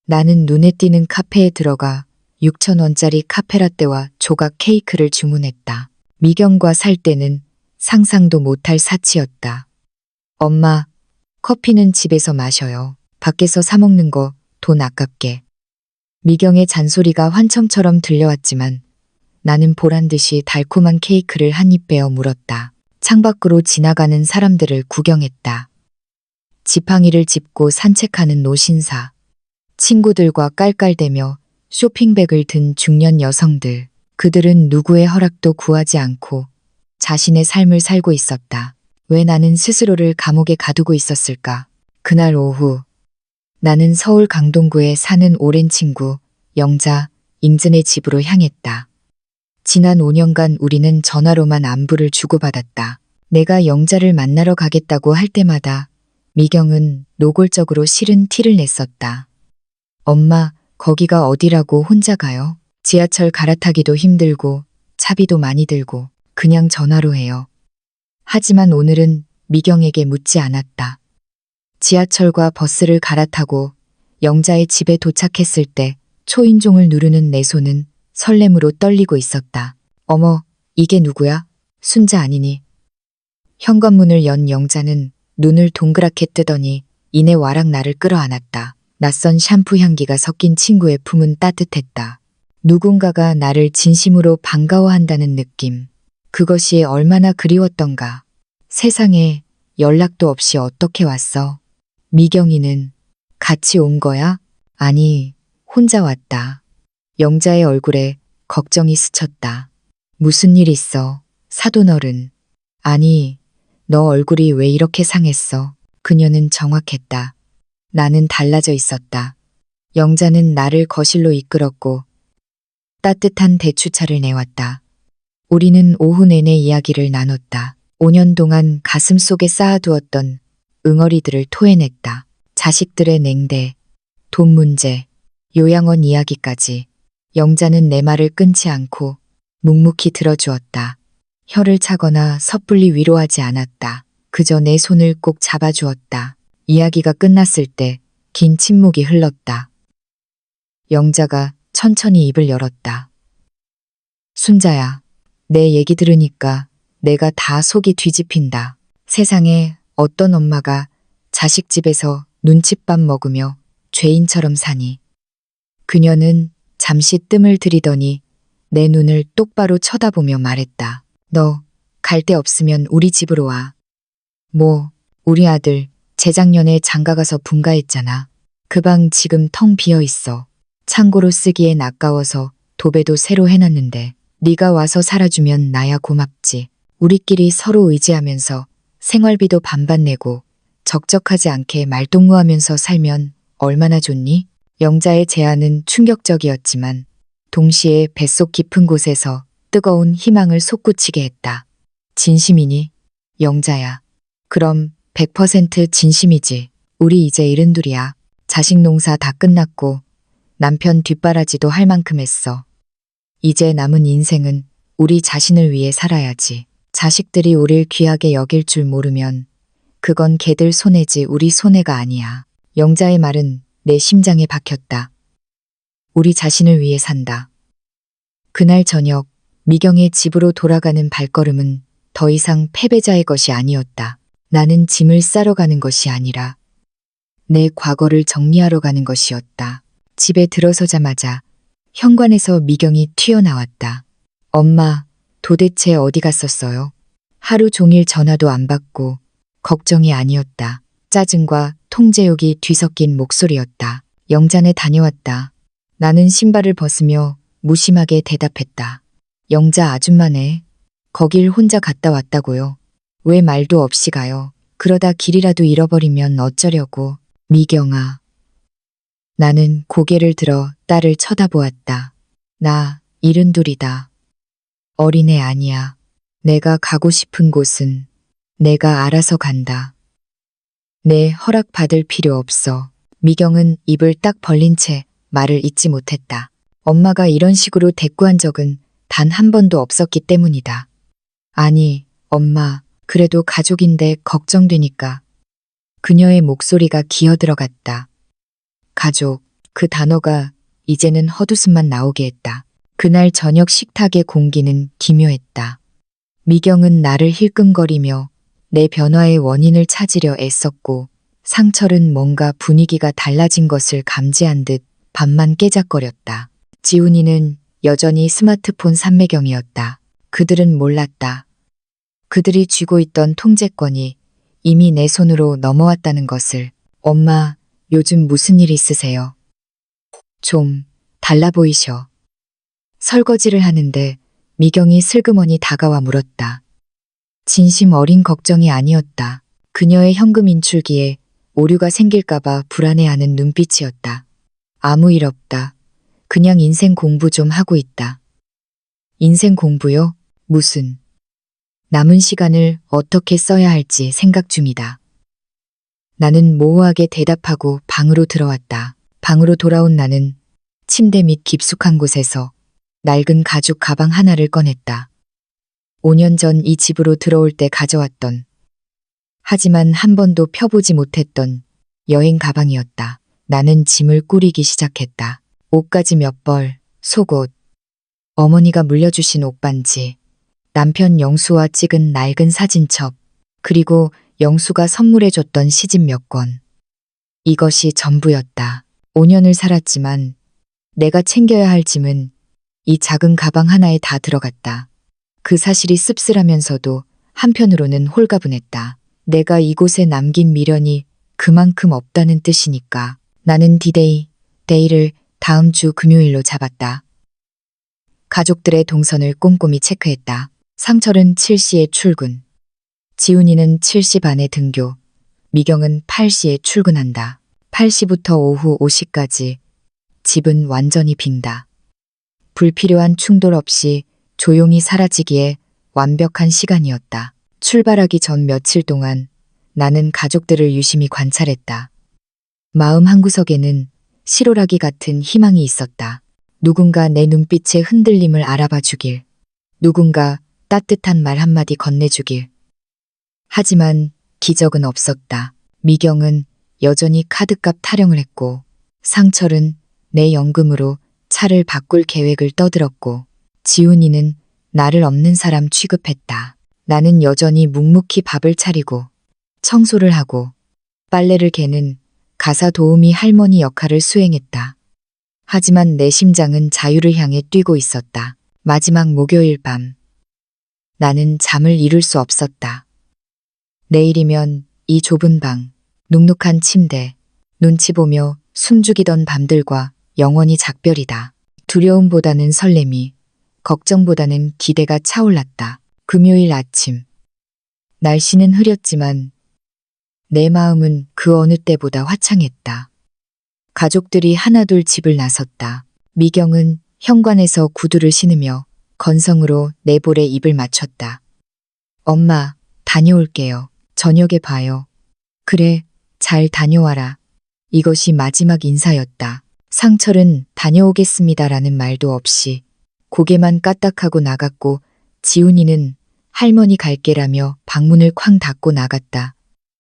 S1: 나는 눈에 띄는 카페에 들어가 6,000원짜리 카페라떼와 조각 케이크를 주문했다. 미경과 살 때는 상상도 못할 사치였다. 엄마, 커피는 집에서 마셔요. 밖에서 사 먹는 거 돈 아깝게. 미경의 잔소리가 환청처럼 들려왔지만 나는 보란듯이 달콤한 케이크를 한 입 베어 물었다. 창밖으로 지나가는 사람들을 구경했다. 지팡이를 짚고 산책하는 노신사, 친구들과 깔깔대며 쇼핑백을 든 중년 여성들, 그들은 누구의 허락도 구하지 않고 자신의 삶을 살고 있었다. 왜 나는 스스로를 감옥에 가두고 있었을까? 그날 오후, 나는 서울 강동구에 사는 오랜 친구, 영자, 임진의 집으로 향했다. 지난 5년간 우리는 전화로만 안부를 주고받았다. 내가 영자를 만나러 가겠다고 할 때마다 미경은 노골적으로 싫은 티를 냈었다. 엄마, 거기가 어디라고 혼자 가요? 지하철 갈아타기도 힘들고 차비도 많이 들고 그냥 전화로 해요. 하지만 오늘은 미경에게 묻지 않았다. 지하철과 버스를 갈아타고 영자의 집에 도착했을 때 초인종을 누르는 내 손은 설렘으로 떨리고 있었다. 어머, 이게 누구야? 순자 아니니? 현관문을 연 영자는 눈을 동그랗게 뜨더니 이내 와락 나를 끌어안았다. 낯선 샴푸 향기가 섞인 친구의 품은 따뜻했다. 누군가가 나를 진심으로 반가워한다는 느낌. 그것이 얼마나 그리웠던가. 세상에 연락도 없이 어떻게 왔어? 미경이는 같이 온 거야? 아니, 혼자 왔다. 영자의 얼굴에 걱정이 스쳤다. 무슨 일 있어? 사돈어른. 아니, 너 얼굴이 왜 이렇게 상했어? 그녀는 정확했다. 나는 달라져 있었다. 영자는 나를 거실로 이끌었고 따뜻한 대추차를 내왔다. 우리는 오후 내내 이야기를 나눴다. 5년 동안 가슴 속에 쌓아두었던 응어리들을 토해냈다. 자식들의 냉대, 돈 문제, 요양원 이야기까지. 영자는 내 말을 끊지 않고 묵묵히 들어주었다. 혀를 차거나 섣불리 위로하지 않았다. 그저 내 손을 꼭 잡아주었다. 이야기가 끝났을 때 긴 침묵이 흘렀다. 영자가 천천히 입을 열었다. 순자야, 내 얘기 들으니까 내가 다 속이 뒤집힌다. 세상에 어떤 엄마가 자식 집에서 눈칫밥 먹으며 죄인처럼 사니. 그녀는 잠시 뜸을 들이더니 내 눈을 똑바로 쳐다보며 말했다. 너 갈 데 없으면 우리 집으로 와. 뭐, 우리 아들 재작년에 장가가서 분가했잖아. 그 방 지금 텅 비어 있어. 창고로 쓰기엔 아까워서 도배도 새로 해놨는데 네가 와서 살아주면 나야 고맙지. 우리끼리 서로 의지하면서 생활비도 반반 내고 적적하지 않게 말동무하면서 살면 얼마나 좋니? 영자의 제안은 충격적이었지만 동시에 뱃속 깊은 곳에서 뜨거운 희망을 솟구치게 했다. 진심이니? 영자야. 그럼 100% 진심이지. 우리 이제 72이야. 자식 농사 다 끝났고 남편 뒷바라지도 할 만큼 했어. 이제 남은 인생은 우리 자신을 위해 살아야지. 자식들이 우릴 귀하게 여길 줄 모르면 그건 걔들 손해지 우리 손해가 아니야. 영자의 말은 내 심장에 박혔다. 우리 자신을 위해 산다. 그날 저녁 미경의 집으로 돌아가는 발걸음은 더 이상 패배자의 것이 아니었다. 나는 짐을 싸러 가는 것이 아니라 내 과거를 정리하러 가는 것이었다. 집에 들어서자마자 현관에서 미경이 튀어나왔다. 엄마, 도대체 어디 갔었어요? 하루 종일 전화도 안 받고 걱정이 아니었다. 짜증과 통제욕이 뒤섞인 목소리였다. 영잔에 다녀왔다. 나는 신발을 벗으며 무심하게 대답했다. 영자 아줌마네. 거길 혼자 갔다 왔다고요. 왜 말도 없이 가요? 그러다 길이라도 잃어버리면 어쩌려고. 미경아. 나는 고개를 들어 딸을 쳐다보았다. 나 72이다. 어린애 아니야. 내가 가고 싶은 곳은 내가 알아서 간다. 내 허락 받을 필요 없어. 미경은 입을 딱 벌린 채 말을 잇지 못했다. 엄마가 이런 식으로 대꾸한 적은 단 한 번도 없었기 때문이다. 아니, 엄마, 그래도 가족인데 걱정되니까. 그녀의 목소리가 기어들어갔다. 가족, 그 단어가 이제는 헛웃음만 나오게 했다. 그날 저녁 식탁의 공기는 기묘했다. 미경은 나를 힐끔거리며 내 변화의 원인을 찾으려 애썼고 상철은 뭔가 분위기가 달라진 것을 감지한 듯 밤만 깨작거렸다. 지훈이는 여전히 스마트폰 삼매경이었다. 그들은 몰랐다. 그들이 쥐고 있던 통제권이 이미 내 손으로 넘어왔다는 것을. 엄마, 요즘 무슨 일 있으세요? 좀 달라 보이셔. 설거지를 하는데 미경이 슬그머니 다가와 물었다. 진심 어린 걱정이 아니었다. 그녀의 현금 인출기에 오류가 생길까봐 불안해하는 눈빛이었다. 아무 일 없다. 그냥 인생 공부 좀 하고 있다. 인생 공부요? 무슨? 남은 시간을 어떻게 써야 할지 생각 중이다. 나는 모호하게 대답하고 방으로 들어왔다. 방으로 돌아온 나는 침대 밑 깊숙한 곳에서 낡은 가죽 가방 하나를 꺼냈다. 5년 전 이 집으로 들어올 때 가져왔던, 하지만 한 번도 펴보지 못했던 여행 가방이었다. 나는 짐을 꾸리기 시작했다. 옷가지 몇 벌, 속옷, 어머니가 물려주신 옷반지, 남편 영수와 찍은 낡은 사진첩, 그리고 영수가 선물해줬던 시집 몇 권. 이것이 전부였다. 5년을 살았지만 내가 챙겨야 할 짐은 이 작은 가방 하나에 다 들어갔다. 그 사실이 씁쓸하면서도 한편으로는 홀가분했다. 내가 이곳에 남긴 미련이 그만큼 없다는 뜻이니까. 나는 데이를 다음 주 금요일로 잡았다. 가족들의 동선을 꼼꼼히 체크했다. 상철은 7시에 출근. 지훈이는 7시 반에 등교. 미경은 8시에 출근한다. 8시부터 오후 5시까지 집은 완전히 빈다. 불필요한 충돌 없이 조용히 사라지기에 완벽한 시간이었다. 출발하기 전 며칠 동안 나는 가족들을 유심히 관찰했다. 마음 한구석에는 실오라기 같은 희망이 있었다. 누군가 내 눈빛의 흔들림을 알아봐 주길. 누군가 따뜻한 말 한마디 건네주길. 하지만 기적은 없었다. 미경은 여전히 카드값 타령을 했고 상철은 내 연금으로 차를 바꿀 계획을 떠들었고 지훈이는 나를 없는 사람 취급했다. 나는 여전히 묵묵히 밥을 차리고 청소를 하고 빨래를 개는 가사 도우미 할머니 역할을 수행했다. 하지만 내 심장은 자유를 향해 뛰고 있었다. 마지막 목요일 밤. 나는 잠을 이룰 수 없었다. 내일이면 이 좁은 방, 눅눅한 침대, 눈치 보며 숨죽이던 밤들과 영원히 작별이다. 두려움보다는 설렘이, 걱정보다는 기대가 차올랐다. 금요일 아침. 날씨는 흐렸지만 내 마음은 그 어느 때보다 화창했다. 가족들이 하나둘 집을 나섰다. 미경은 현관에서 구두를 신으며 건성으로 내 볼에 입을 맞췄다. 엄마, 다녀올게요. 저녁에 봐요. 그래, 잘 다녀와라. 이것이 마지막 인사였다. 상철은 다녀오겠습니다라는 말도 없이 고개만 까딱하고 나갔고 지훈이는 할머니 갈게라며 방문을 쾅 닫고 나갔다.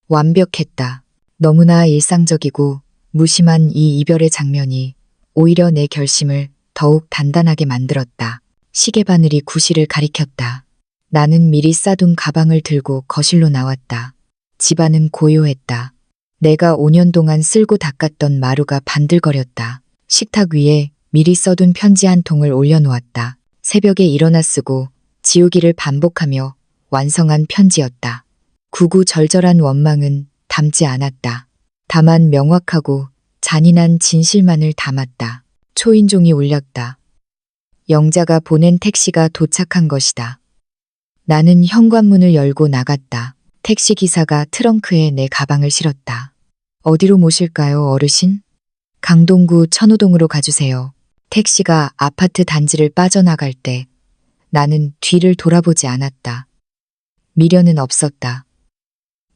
S1: 완벽했다. 너무나 일상적이고 무심한 이 이별의 장면이 오히려 내 결심을 더욱 단단하게 만들었다. 시계바늘이 구실을 가리켰다. 나는 미리 싸둔 가방을 들고 거실로 나왔다. 집안은 고요했다. 내가 5년 동안 쓸고 닦았던 마루가 반들거렸다. 식탁 위에 미리 써둔 편지 한 통을 올려놓았다. 새벽에 일어나 쓰고 지우기를 반복하며 완성한 편지였다. 구구절절한 원망은 담지 않았다. 다만 명확하고 잔인한 진실만을 담았다. 초인종이 울렸다. 영자가 보낸 택시가 도착한 것이다. 나는 현관문을 열고 나갔다. 택시기사가 트렁크에 내 가방을 실었다. 어디로 모실까요, 어르신? 강동구 천호동으로 가주세요. 택시가 아파트 단지를 빠져나갈 때 나는 뒤를 돌아보지 않았다. 미련은 없었다.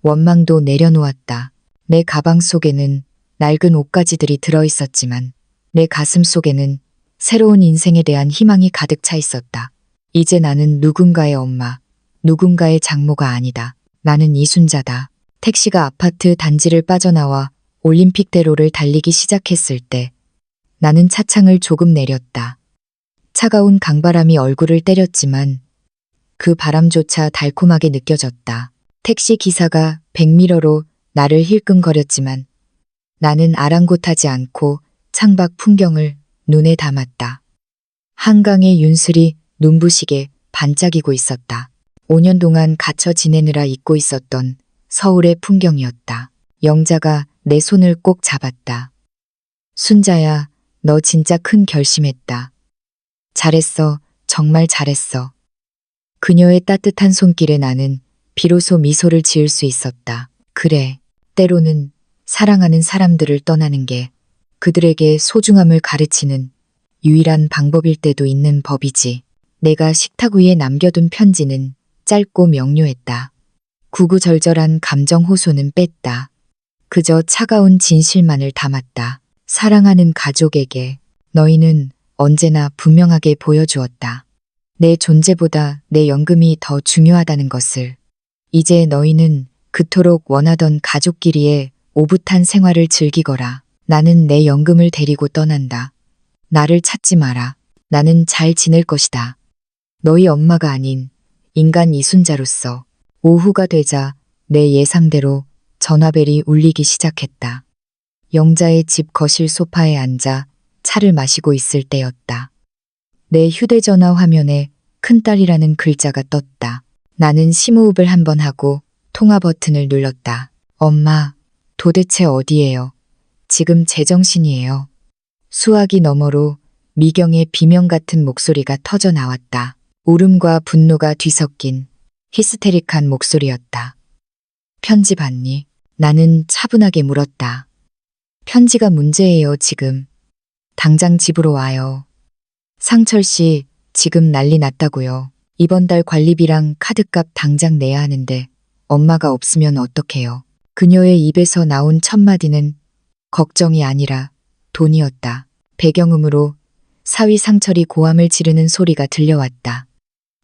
S1: 원망도 내려놓았다. 내 가방 속에는 낡은 옷가지들이 들어있었지만 내 가슴 속에는 새로운 인생에 대한 희망이 가득 차 있었다. 이제 나는 누군가의 엄마, 누군가의 장모가 아니다. 나는 이순자다. 택시가 아파트 단지를 빠져나와 올림픽대로를 달리기 시작했을 때 나는 차창을 조금 내렸다. 차가운 강바람이 얼굴을 때렸지만 그 바람조차 달콤하게 느껴졌다. 택시 기사가 백미러로 나를 힐끔거렸지만 나는 아랑곳하지 않고 창밖 풍경을 눈에 담았다. 한강의 윤슬이 눈부시게 반짝이고 있었다. 5년 동안 갇혀 지내느라 잊고 있었던 서울의 풍경이었다. 영자가 내 손을 꼭 잡았다. 순자야, 너 진짜 큰 결심했다. 잘했어, 정말 잘했어. 그녀의 따뜻한 손길에 나는 비로소 미소를 지을 수 있었다. 그래, 때로는 사랑하는 사람들을 떠나는 게 그들에게 소중함을 가르치는 유일한 방법일 때도 있는 법이지. 내가 식탁 위에 남겨둔 편지는 짧고 명료했다. 구구절절한 감정 호소는 뺐다. 그저 차가운 진실만을 담았다. 사랑하는 가족에게 너희는 언제나 분명하게 보여주었다. 내 존재보다 내 연금이 더 중요하다는 것을. 이제 너희는 그토록 원하던 가족끼리의 오붓한 생활을 즐기거라. 나는 내 연금을 데리고 떠난다. 나를 찾지 마라. 나는 잘 지낼 것이다. 너희 엄마가 아닌 인간 이순자로서. 오후가 되자 내 예상대로 전화벨이 울리기 시작했다. 영자의 집 거실 소파에 앉아 차를 마시고 있을 때였다. 내 휴대전화 화면에 큰딸이라는 글자가 떴다. 나는 심호흡을 한번 하고 통화 버튼을 눌렀다. 엄마, 도대체 어디예요? 지금 제정신이에요. 수화기 너머로 미경의 비명 같은 목소리가 터져 나왔다. 울음과 분노가 뒤섞인 히스테릭한 목소리였다. 편지 받니? 나는 차분하게 물었다. 편지가 문제예요, 지금. 당장 집으로 와요. 상철 씨, 지금 난리 났다고요. 이번 달 관리비랑 카드값 당장 내야 하는데 엄마가 없으면 어떡해요. 그녀의 입에서 나온 첫마디는 걱정이 아니라 돈이었다. 배경음으로 사위 상철이 고함을 지르는 소리가 들려왔다.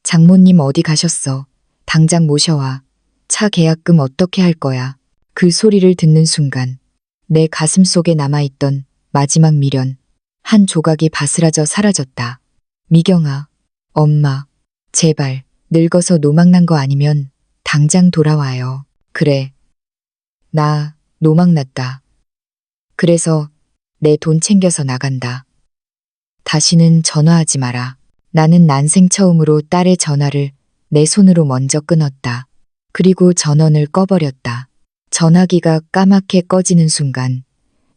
S1: 장모님 어디 가셨어? 당장 모셔와. 차 계약금 어떻게 할 거야? 그 소리를 듣는 순간 내 가슴 속에 남아있던 마지막 미련 한 조각이 바스라져 사라졌다. 미경아, 엄마, 제발 늙어서 노망난 거 아니면 당장 돌아와요. 그래, 나 노망났다. 그래서 내 돈 챙겨서 나간다. 다시는 전화하지 마라. 나는 난생 처음으로 딸의 전화를 내 손으로 먼저 끊었다. 그리고 전원을 꺼버렸다. 전화기가 까맣게 꺼지는 순간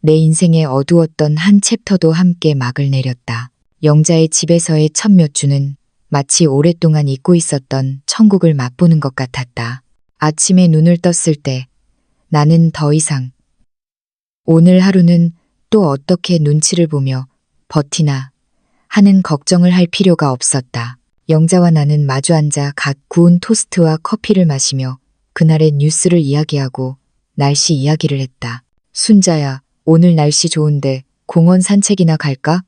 S1: 내 인생에 어두웠던 한 챕터도 함께 막을 내렸다. 영자의 집에서의 첫 몇 주는 마치 오랫동안 잊고 있었던 천국을 맛보는 것 같았다. 아침에 눈을 떴을 때 나는 더 이상 오늘 하루는 또 어떻게 눈치를 보며 버티나 하는 걱정을 할 필요가 없었다. 영자와 나는 마주 앉아 갓 구운 토스트와 커피를 마시며 그날의 뉴스를 이야기하고 날씨 이야기를 했다. 순자야, 오늘 날씨 좋은데 공원 산책이나 갈까?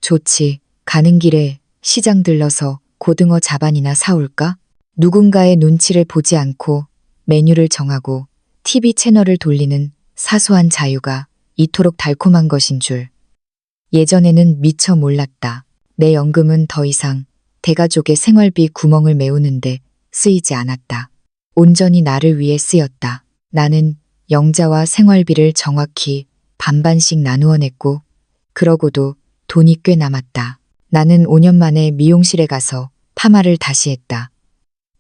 S1: 좋지. 가는 길에 시장 들러서 고등어 자반이나 사올까? 누군가의 눈치를 보지 않고 메뉴를 정하고 TV 채널을 돌리는 사소한 자유가 이토록 달콤한 것인 줄. 예전에는 미처 몰랐다. 내 연금은 더 이상 대가족의 생활비 구멍을 메우는데 쓰이지 않았다. 온전히 나를 위해 쓰였다. 나는 영자와 생활비를 정확히 반반씩 나누어 냈고 그러고도 돈이 꽤 남았다. 나는 5년 만에 미용실에 가서 파마를 다시 했다.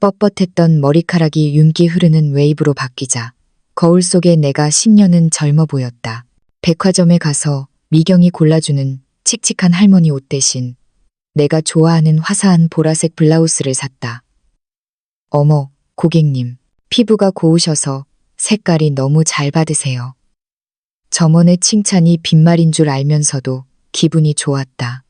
S1: 뻣뻣했던 머리카락이 윤기 흐르는 웨이브로 바뀌자 거울 속에 내가 10년은 젊어 보였다. 백화점에 가서 미경이 골라주는 칙칙한 할머니 옷 대신 내가 좋아하는 화사한 보라색 블라우스를 샀다. 어머, 고객님, 피부가 고우셔서 색깔이 너무 잘 받으세요. 점원의 칭찬이 빈말인 줄 알면서도 기분이 좋았다.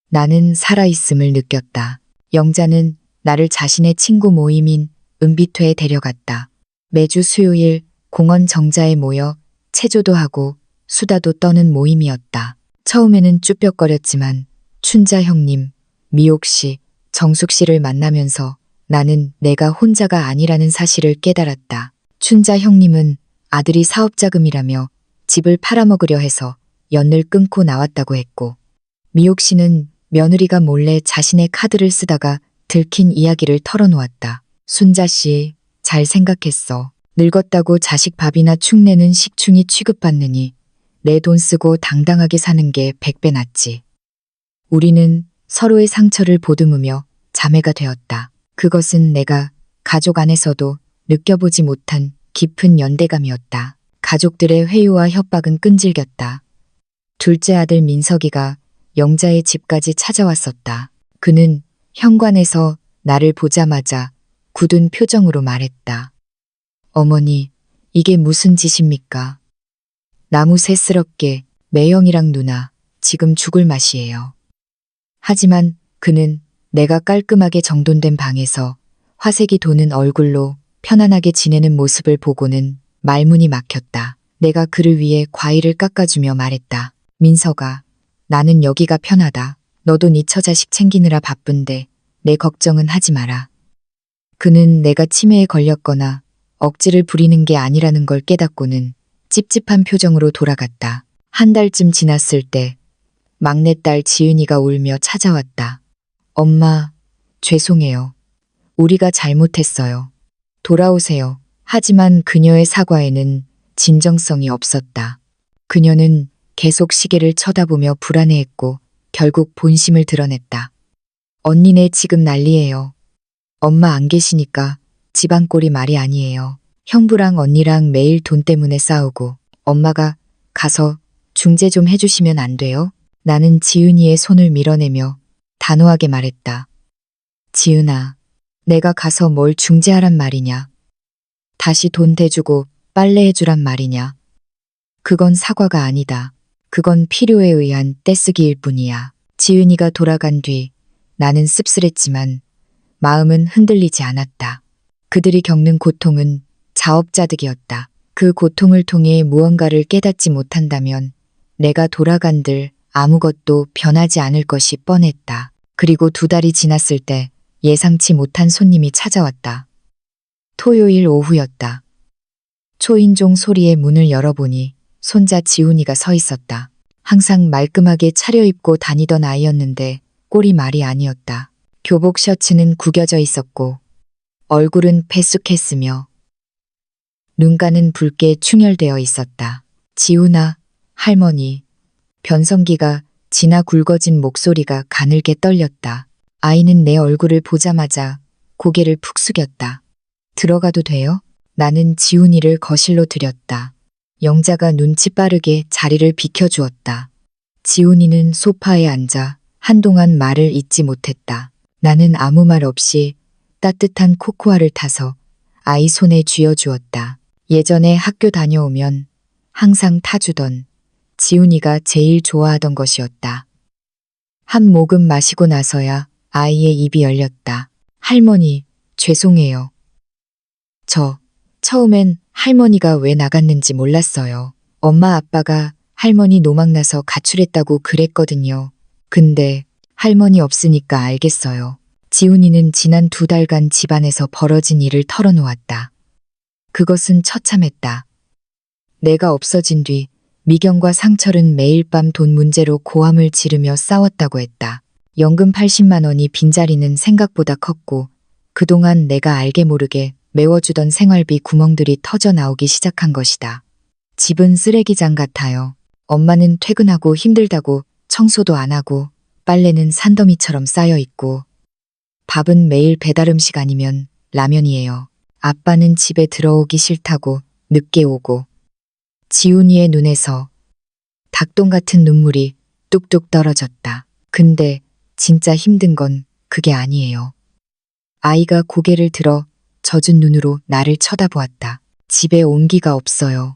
S1: 나는 살아있음을 느꼈다. 영자는 나를 자신의 친구 모임인 은비퇴에 데려갔다. 매주 수요일 공원 정자에 모여 체조도 하고 수다도 떠는 모임이었다. 처음에는 쭈뼛거렸지만 춘자 형님, 미옥 씨, 정숙 씨를 만나면서 나는 내가 혼자가 아니라는 사실을 깨달았다. 춘자 형님은 아들이 사업자금이라며 집을 팔아먹으려 해서 연을 끊고 나왔다고 했고, 미옥 씨는 며느리가 몰래 자신의 카드를 쓰다가 들킨 이야기를 털어놓았다. 순자 씨, 잘 생각했어. 늙었다고 자식 밥이나 축내는 식충이 취급받느니 내 돈 쓰고 당당하게 사는 게 100배 낫지. 우리는 서로의 상처를 보듬으며 자매가 되었다. 그것은 내가 가족 안에서도 느껴보지 못한 깊은 연대감이었다. 가족들의 회유와 협박은 끈질겼다. 둘째 아들 민석이가 영자의 집까지 찾아왔었다. 그는 현관에서 나를 보자마자 굳은 표정으로 말했다. 어머니, 이게 무슨 짓입니까? 나무 새스럽게 매형이랑 누나 지금 죽을 맛이에요. 하지만 그는 내가 깔끔하게 정돈된 방에서 화색이 도는 얼굴로 편안하게 지내는 모습을 보고는 말문이 막혔다. 내가 그를 위해 과일을 깎아주며 말했다. 민석아, 나는 여기가 편하다. 너도 네 처자식 챙기느라 바쁜데 내 걱정은 하지 마라. 그는 내가 치매에 걸렸거나 억지를 부리는 게 아니라는 걸 깨닫고는 찝찝한 표정으로 돌아갔다. 한 달쯤 지났을 때 막내딸 지은이가 울며 찾아왔다. 엄마, 죄송해요. 우리가 잘못했어요. 돌아오세요. 하지만 그녀의 사과에는 진정성이 없었다. 그녀는 계속 시계를 쳐다보며 불안해했고 결국 본심을 드러냈다. 언니네 지금 난리예요. 엄마 안 계시니까 집안 꼴이 말이 아니에요. 형부랑 언니랑 매일 돈 때문에 싸우고 엄마가 가서 중재 좀 해주시면 안 돼요? 나는 지은이의 손을 밀어내며 단호하게 말했다. 지은아, 내가 가서 뭘 중재하란 말이냐? 다시 돈 대주고 빨래해주란 말이냐? 그건 사과가 아니다. 그건 필요에 의한 떼쓰기일 뿐이야. 지은이가 돌아간 뒤 나는 씁쓸했지만 마음은 흔들리지 않았다. 그들이 겪는 고통은 자업자득이었다. 그 고통을 통해 무언가를 깨닫지 못한다면 내가 돌아간들 아무것도 변하지 않을 것이 뻔했다. 그리고 2달이 지났을 때 예상치 못한 손님이 찾아왔다. 토요일 오후였다. 초인종 소리에 문을 열어보니 손자 지훈이가 서 있었다. 항상 말끔하게 차려입고 다니던 아이였는데 꼴이 말이 아니었다. 교복 셔츠는 구겨져 있었고 얼굴은 패쑥했으며 눈가는 붉게 충혈되어 있었다. 지훈아, 할머니. 변성기가 지나 굵어진 목소리가 가늘게 떨렸다. 아이는 내 얼굴을 보자마자 고개를 푹 숙였다. 들어가도 돼요? 나는 지훈이를 거실로 들였다. 영자가 눈치 빠르게 자리를 비켜주었다. 지훈이는 소파에 앉아 한동안 말을 잇지 못했다. 나는 아무 말 없이 따뜻한 코코아를 타서 아이 손에 쥐어주었다. 예전에 학교 다녀오면 항상 타주던 지훈이가 제일 좋아하던 것이었다. 한 모금 마시고 나서야 아이의 입이 열렸다. 할머니, 죄송해요. 처음엔 할머니가 왜 나갔는지 몰랐어요. 엄마 아빠가 할머니 노망나서 가출했다고 그랬거든요. 근데 할머니 없으니까 알겠어요. 지훈이는 지난 2달간 집안에서 벌어진 일을 털어놓았다. 그것은 처참했다. 내가 없어진 뒤 미경과 상철은 매일 밤 돈 문제로 고함을 지르며 싸웠다고 했다. 연금 80만 원이 빈자리는 생각보다 컸고 그동안 내가 알게 모르게 메워주던 생활비 구멍들이 터져 나오기 시작한 것이다. 집은 쓰레기장 같아요. 엄마는 퇴근하고 힘들다고 청소도 안 하고 빨래는 산더미처럼 쌓여 있고 밥은 매일 배달음식 아니면 라면이에요. 아빠는 집에 들어오기 싫다고 늦게 오고 지훈이의 눈에서 닭똥 같은 눈물이 뚝뚝 떨어졌다. 근데 진짜 힘든 건 그게 아니에요. 아이가 고개를 들어 젖은 눈으로 나를 쳐다보았다. 집에 온기가 없어요.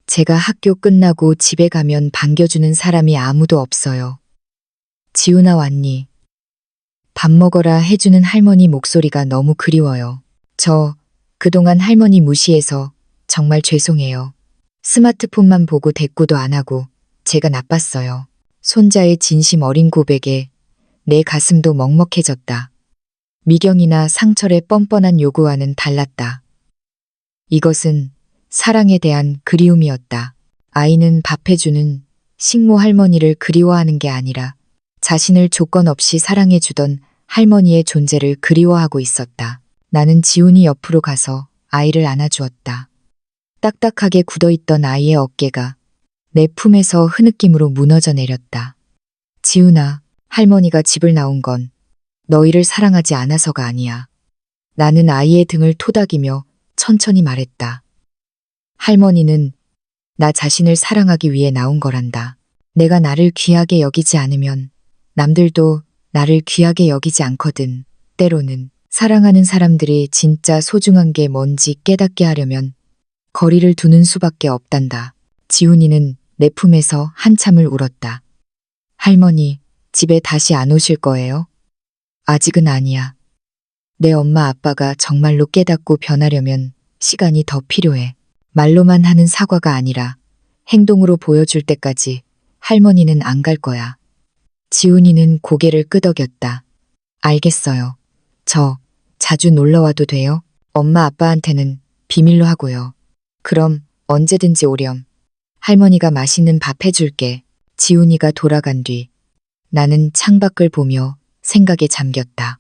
S1: 제가 학교 끝나고 집에 가면 반겨주는 사람이 아무도 없어요. 지훈아 왔니? 밥 먹어라 해주는 할머니 목소리가 너무 그리워요. 저 그동안 할머니 무시해서 정말 죄송해요. 스마트폰만 보고 대꾸도 안 하고 제가 나빴어요. 손자의 진심 어린 고백에 내 가슴도 먹먹해졌다. 미경이나 상철의 뻔뻔한 요구와는 달랐다. 이것은 사랑에 대한 그리움이었다. 아이는 밥해주는 식모 할머니를 그리워하는 게 아니라 자신을 조건 없이 사랑해주던 할머니의 존재를 그리워하고 있었다. 나는 지훈이 옆으로 가서 아이를 안아주었다. 딱딱하게 굳어있던 아이의 어깨가 내 품에서 흐느낌으로 무너져 내렸다. 지훈아, 할머니가 집을 나온 건 너희를 사랑하지 않아서가 아니야. 나는 아이의 등을 토닥이며 천천히 말했다. 할머니는 나 자신을 사랑하기 위해 나온 거란다. 내가 나를 귀하게 여기지 않으면 남들도 나를 귀하게 여기지 않거든. 때로는 사랑하는 사람들이 진짜 소중한 게 뭔지 깨닫게 하려면 거리를 두는 수밖에 없단다. 지훈이는 내 품에서 한참을 울었다. 할머니, 집에 다시 안 오실 거예요? 아직은 아니야. 내 엄마 아빠가 정말로 깨닫고 변하려면 시간이 더 필요해. 말로만 하는 사과가 아니라 행동으로 보여줄 때까지 할머니는 안 갈 거야. 지훈이는 고개를 끄덕였다. 알겠어요. 저 자주 놀러와도 돼요? 엄마 아빠한테는 비밀로 하고요. 그럼 언제든지 오렴. 할머니가 맛있는 밥 해줄게. 지훈이가 돌아간 뒤 나는 창밖을 보며 생각에 잠겼다.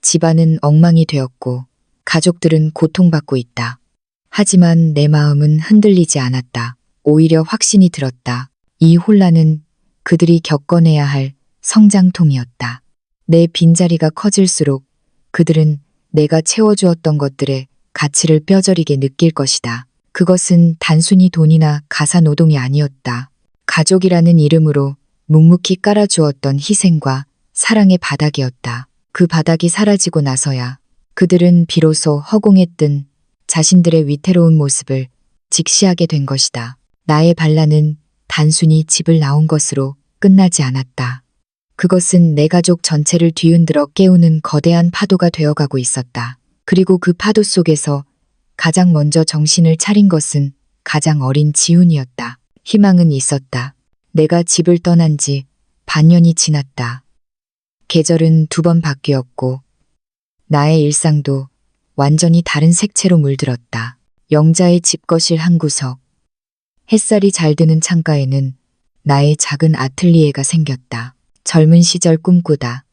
S1: 집안은 엉망이 되었고 가족들은 고통받고 있다. 하지만 내 마음은 흔들리지 않았다. 오히려 확신이 들었다. 이 혼란은 그들이 겪어내야 할 성장통이었다. 내 빈자리가 커질수록 그들은 내가 채워주었던 것들의 가치를 뼈저리게 느낄 것이다. 그것은 단순히 돈이나 가사노동이 아니었다. 가족이라는 이름으로 묵묵히 깔아주었던 희생과 사랑의 바닥이었다. 그 바닥이 사라지고 나서야 그들은 비로소 허공에 뜬 자신들의 위태로운 모습을 직시하게 된 것이다. 나의 반란은 단순히 집을 나온 것으로 끝나지 않았다. 그것은 내 가족 전체를 뒤흔들어 깨우는 거대한 파도가 되어가고 있었다. 그리고 그 파도 속에서 가장 먼저 정신을 차린 것은 가장 어린 지훈이었다. 희망은 있었다. 내가 집을 떠난 지 반년이 지났다. 계절은 2번 바뀌었고 나의 일상도 완전히 다른 색채로 물들었다. 영자의 집거실 한 구석, 햇살이 잘 드는 창가에는 나의 작은 아틀리에가 생겼다. 젊은 시절 꿈꾸다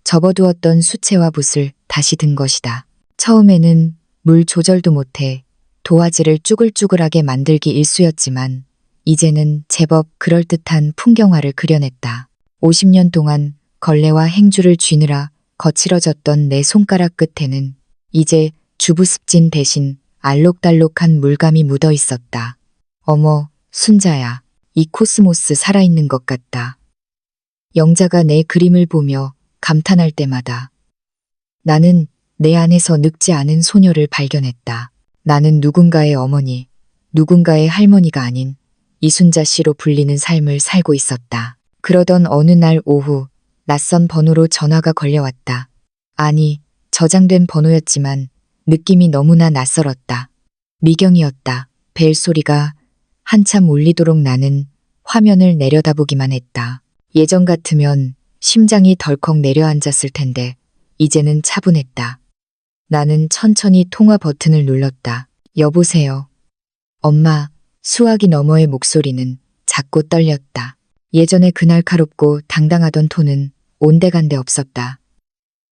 S1: 접어두었던 수채화 붓을 다시 든 것이다. 처음에는 물 조절도 못해 도화지를 쭈글쭈글하게 만들기 일쑤였지만 이제는 제법 그럴듯한 풍경화를 그려냈다. 50년 동안 걸레와 행주를 쥐느라 거칠어졌던 내 손가락 끝에는 이제 주부습진 대신 알록달록한 물감이 묻어 있었다. 어머, 순자야. 이 코스모스 살아있는 것 같다. 영자가 내 그림을 보며 감탄할 때마다 나는 내 안에서 늙지 않은 소녀를 발견했다. 나는 누군가의 어머니, 누군가의 할머니가 아닌 이순자 씨로 불리는 삶을 살고 있었다. 그러던 어느 날 오후 낯선 번호로 전화가 걸려왔다. 아니, 저장된 번호였지만 느낌이 너무나 낯설었다. 미경이었다. 벨소리가 한참 울리도록 나는 화면을 내려다보기만 했다. 예전 같으면 심장이 덜컥 내려앉았을 텐데 이제는 차분했다. 나는 천천히 통화 버튼을 눌렀다. 여보세요. 엄마, 수화기 너머의 목소리는 작고 떨렸다. 예전에 그 날카롭고 당당하던 톤은 온데간데 없었다.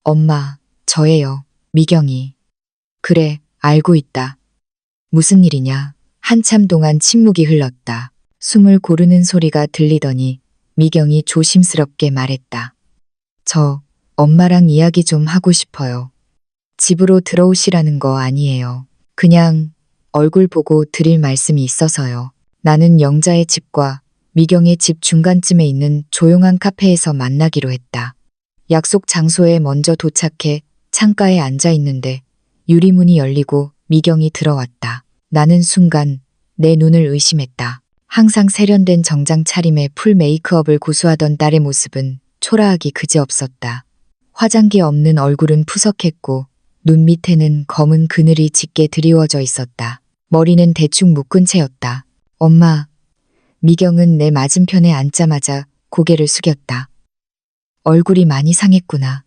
S1: 엄마, 저예요. 미경이. 그래, 알고 있다. 무슨 일이냐? 한참 동안 침묵이 흘렀다. 숨을 고르는 소리가 들리더니 미경이 조심스럽게 말했다. 저 엄마랑 이야기 좀 하고 싶어요. 집으로 들어오시라는 거 아니에요. 그냥 얼굴 보고 드릴 말씀이 있어서요. 나는 영자의 집과 미경의 집 중간쯤에 있는 조용한 카페에서 만나기로 했다. 약속 장소에 먼저 도착해 창가에 앉아 있는데 유리문이 열리고 미경이 들어왔다. 나는 순간 내 눈을 의심했다. 항상 세련된 정장 차림에 풀 메이크업을 고수하던 딸의 모습은 초라하기 그지없었다. 화장기 없는 얼굴은 푸석했고 눈 밑에는 검은 그늘이 짙게 드리워져 있었다. 머리는 대충 묶은 채였다. 엄마, 미경은 내 맞은편에 앉자마자 고개를 숙였다. 얼굴이 많이 상했구나.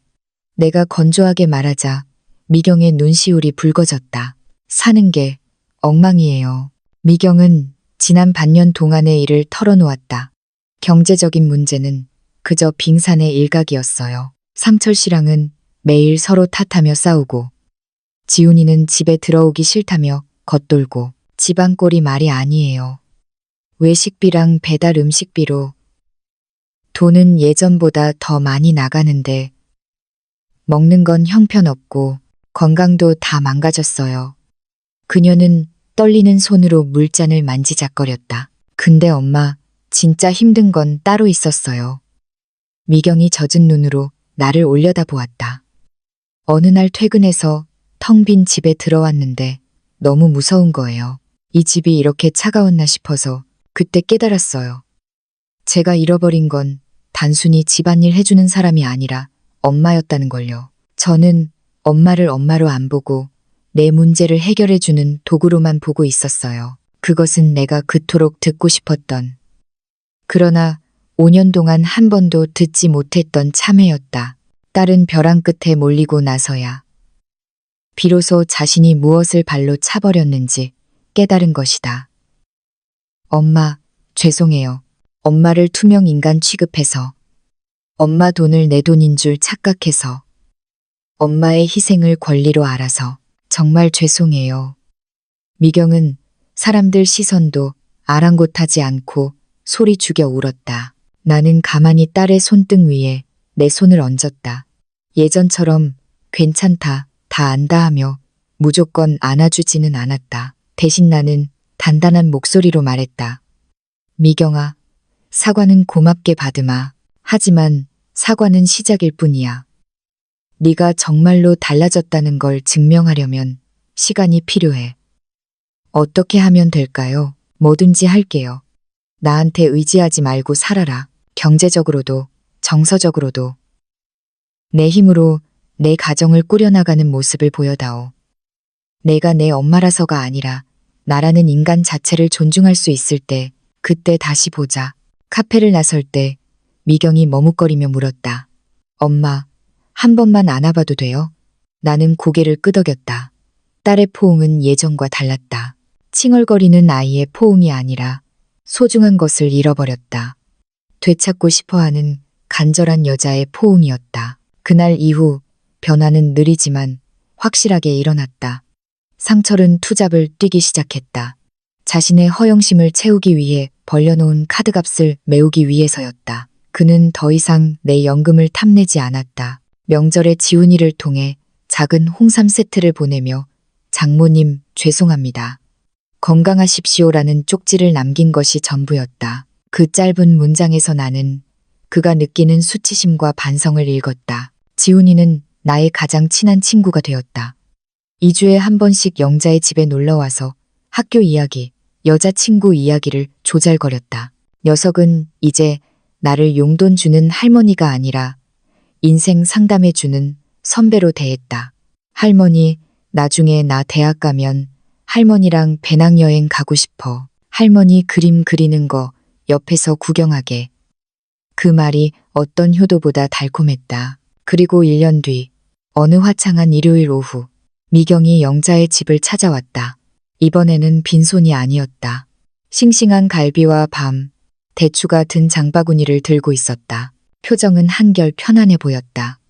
S1: 내가 건조하게 말하자 미경의 눈시울이 붉어졌다. 사는 게 엉망이에요. 미경은 지난 반년 동안의 일을 털어놓았다. 경제적인 문제는 그저 빙산의 일각이었어요. 삼철 씨랑은 매일 서로 탓하며 싸우고 지훈이는 집에 들어오기 싫다며 겉돌고 집안꼴이 말이 아니에요. 외식비랑 배달 음식비로 돈은 예전보다 더 많이 나가는데 먹는 건 형편없고 건강도 다 망가졌어요. 그녀는 떨리는 손으로 물잔을 만지작거렸다. 근데 엄마, 진짜 힘든 건 따로 있었어요. 미경이 젖은 눈으로 나를 올려다보았다. 어느 날 퇴근해서 텅 빈 집에 들어왔는데 너무 무서운 거예요. 이 집이 이렇게 차가웠나 싶어서 그때 깨달았어요. 제가 잃어버린 건 단순히 집안일 해주는 사람이 아니라 엄마였다는 걸요. 저는 엄마를 엄마로 안 보고 내 문제를 해결해주는 도구로만 보고 있었어요. 그것은 내가 그토록 듣고 싶었던, 그러나 5년 동안 한 번도 듣지 못했던 참회였다. 딸은 벼랑 끝에 몰리고 나서야 비로소 자신이 무엇을 발로 차버렸는지 깨달은 것이다. 엄마, 죄송해요. 엄마를 투명 인간 취급해서, 엄마 돈을 내 돈인 줄 착각해서, 엄마의 희생을 권리로 알아서 정말 죄송해요. 미경은 사람들 시선도 아랑곳하지 않고 소리 죽여 울었다. 나는 가만히 딸의 손등 위에 내 손을 얹었다. 예전처럼 괜찮다, 다 안다 하며 무조건 안아주지는 않았다. 대신 나는 단단한 목소리로 말했다. 미경아, 사과는 고맙게 받으마. 하지만 사과는 시작일 뿐이야. 네가 정말로 달라졌다는 걸 증명하려면 시간이 필요해. 어떻게 하면 될까요? 뭐든지 할게요. 나한테 의지하지 말고 살아라. 경제적으로도 정서적으로도. 내 힘으로 내 가정을 꾸려나가는 모습을 보여다오. 내가 내 엄마라서가 아니라 나라는 인간 자체를 존중할 수 있을 때 그때 다시 보자. 카페를 나설 때 미경이 머뭇거리며 물었다. 엄마, 한 번만 안아봐도 돼요? 나는 고개를 끄덕였다. 딸의 포옹은 예전과 달랐다. 칭얼거리는 아이의 포옹이 아니라 소중한 것을 잃어버렸다. 되찾고 싶어하는 간절한 여자의 포옹이었다. 그날 이후 변화는 느리지만 확실하게 일어났다. 상철은 투잡을 뛰기 시작했다. 자신의 허영심을 채우기 위해 벌려놓은 카드값을 메우기 위해서였다. 그는 더 이상 내 연금을 탐내지 않았다. 명절에 지훈이를 통해 작은 홍삼 세트를 보내며 장모님 죄송합니다. 건강하십시오라는 쪽지를 남긴 것이 전부였다. 그 짧은 문장에서 나는 그가 느끼는 수치심과 반성을 읽었다. 지훈이는 나의 가장 친한 친구가 되었다. 2주에 한 번씩 영자의 집에 놀러와서 학교 이야기, 여자친구 이야기를 조잘거렸다. 녀석은 이제 나를 용돈 주는 할머니가 아니라 인생 상담해주는 선배로 대했다. 할머니, 나중에 나 대학 가면 할머니랑 배낭여행 가고 싶어. 할머니 그림 그리는 거 옆에서 구경하게. 그 말이 어떤 효도보다 달콤했다. 그리고 1년 뒤, 어느 화창한 일요일 오후, 미경이 영자의 집을 찾아왔다. 이번에는 빈손이 아니었다. 싱싱한 갈비와 밤, 대추가 든 장바구니를 들고 있었다. 표정은 한결 편안해 보였다.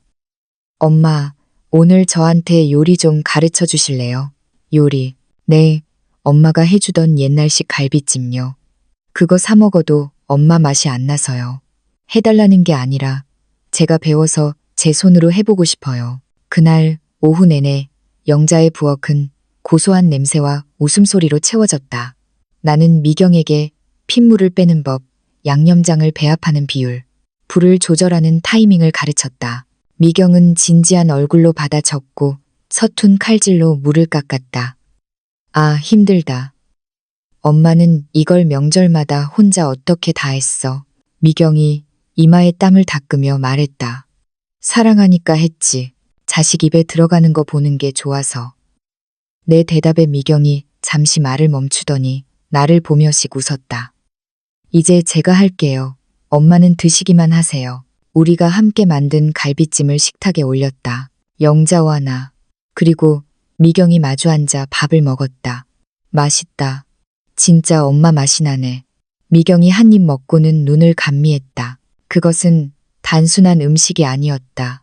S1: 엄마, 오늘 저한테 요리 좀 가르쳐 주실래요? 요리. 네, 엄마가 해주던 옛날식 갈비찜요. 그거 사 먹어도 엄마 맛이 안 나서요. 해달라는 게 아니라 제가 배워서 제 손으로 해보고 싶어요. 그날 오후 내내 영자의 부엌은 고소한 냄새와 웃음소리로 채워졌다. 나는 미경에게 핏물을 빼는 법, 양념장을 배합하는 비율, 불을 조절하는 타이밍을 가르쳤다. 미경은 진지한 얼굴로 받아 적고 서툰 칼질로 물을 깎았다. 아, 힘들다. 엄마는 이걸 명절마다 혼자 어떻게 다 했어. 미경이 이마에 땀을 닦으며 말했다. 사랑하니까 했지. 자식 입에 들어가는 거 보는 게 좋아서. 내 대답에 미경이 잠시 말을 멈추더니 나를 보며씩 웃었다. 이제 제가 할게요. 엄마는 드시기만 하세요. 우리가 함께 만든 갈비찜을 식탁에 올렸다. 영자와 나, 그리고 미경이 마주 앉아 밥을 먹었다. 맛있다. 진짜 엄마 맛이 나네. 미경이 한 입 먹고는 눈을 감미했다. 그것은 단순한 음식이 아니었다.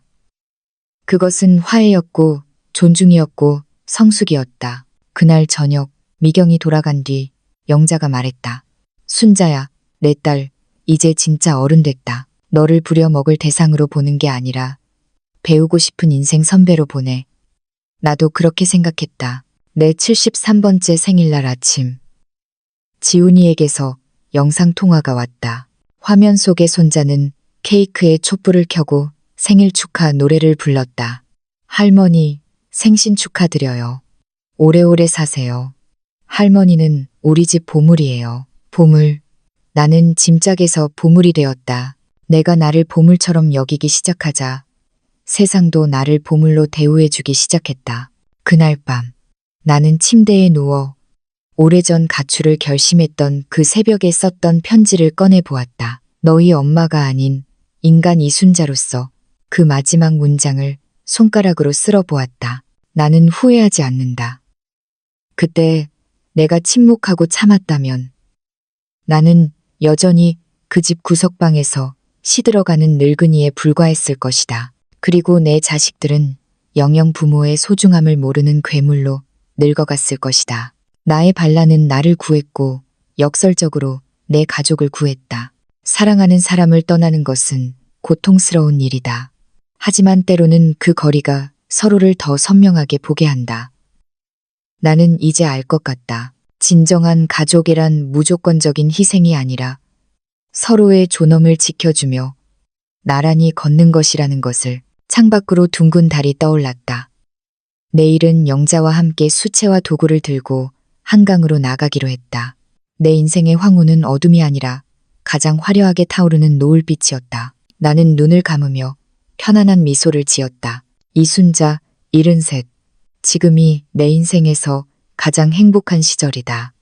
S1: 그것은 화해였고 존중이었고 성숙이었다. 그날 저녁 미경이 돌아간 뒤 영자가 말했다. 순자야, 내 딸, 이제 진짜 어른 됐다. 너를 부려먹을 대상으로 보는 게 아니라 배우고 싶은 인생 선배로 보내. 나도 그렇게 생각했다. 내 73번째 생일날 아침. 지훈이에게서 영상통화가 왔다. 화면 속의 손자는 케이크에 촛불을 켜고 생일 축하 노래를 불렀다. 할머니, 생신 축하드려요. 오래오래 사세요. 할머니는 우리 집 보물이에요. 보물. 나는 짐짝에서 보물이 되었다. 내가 나를 보물처럼 여기기 시작하자 세상도 나를 보물로 대우해주기 시작했다. 그날 밤 나는 침대에 누워 오래전 가출을 결심했던 그 새벽에 썼던 편지를 꺼내보았다. 너희 엄마가 아닌 인간 이순자로서 그 마지막 문장을 손가락으로 쓸어보았다. 나는 후회하지 않는다. 그때 내가 침묵하고 참았다면 나는 여전히 그 집 구석방에서 시들어가는 늙은이에 불과했을 것이다. 그리고 내 자식들은 영영 부모의 소중함을 모르는 괴물로 늙어갔을 것이다. 나의 반란은 나를 구했고 역설적으로 내 가족을 구했다. 사랑하는 사람을 떠나는 것은 고통스러운 일이다. 하지만 때로는 그 거리가 서로를 더 선명하게 보게 한다. 나는 이제 알 것 같다. 진정한 가족이란 무조건적인 희생이 아니라 서로의 존엄을 지켜주며 나란히 걷는 것이라는 것을. 창밖으로 둥근 달이 떠올랐다. 내일은 영자와 함께 수채화 도구를 들고 한강으로 나가기로 했다. 내 인생의 황후는 어둠이 아니라 가장 화려하게 타오르는 노을빛이었다. 나는 눈을 감으며 편안한 미소를 지었다. 이순자, 73. 지금이 내 인생에서 가장 행복한 시절이다.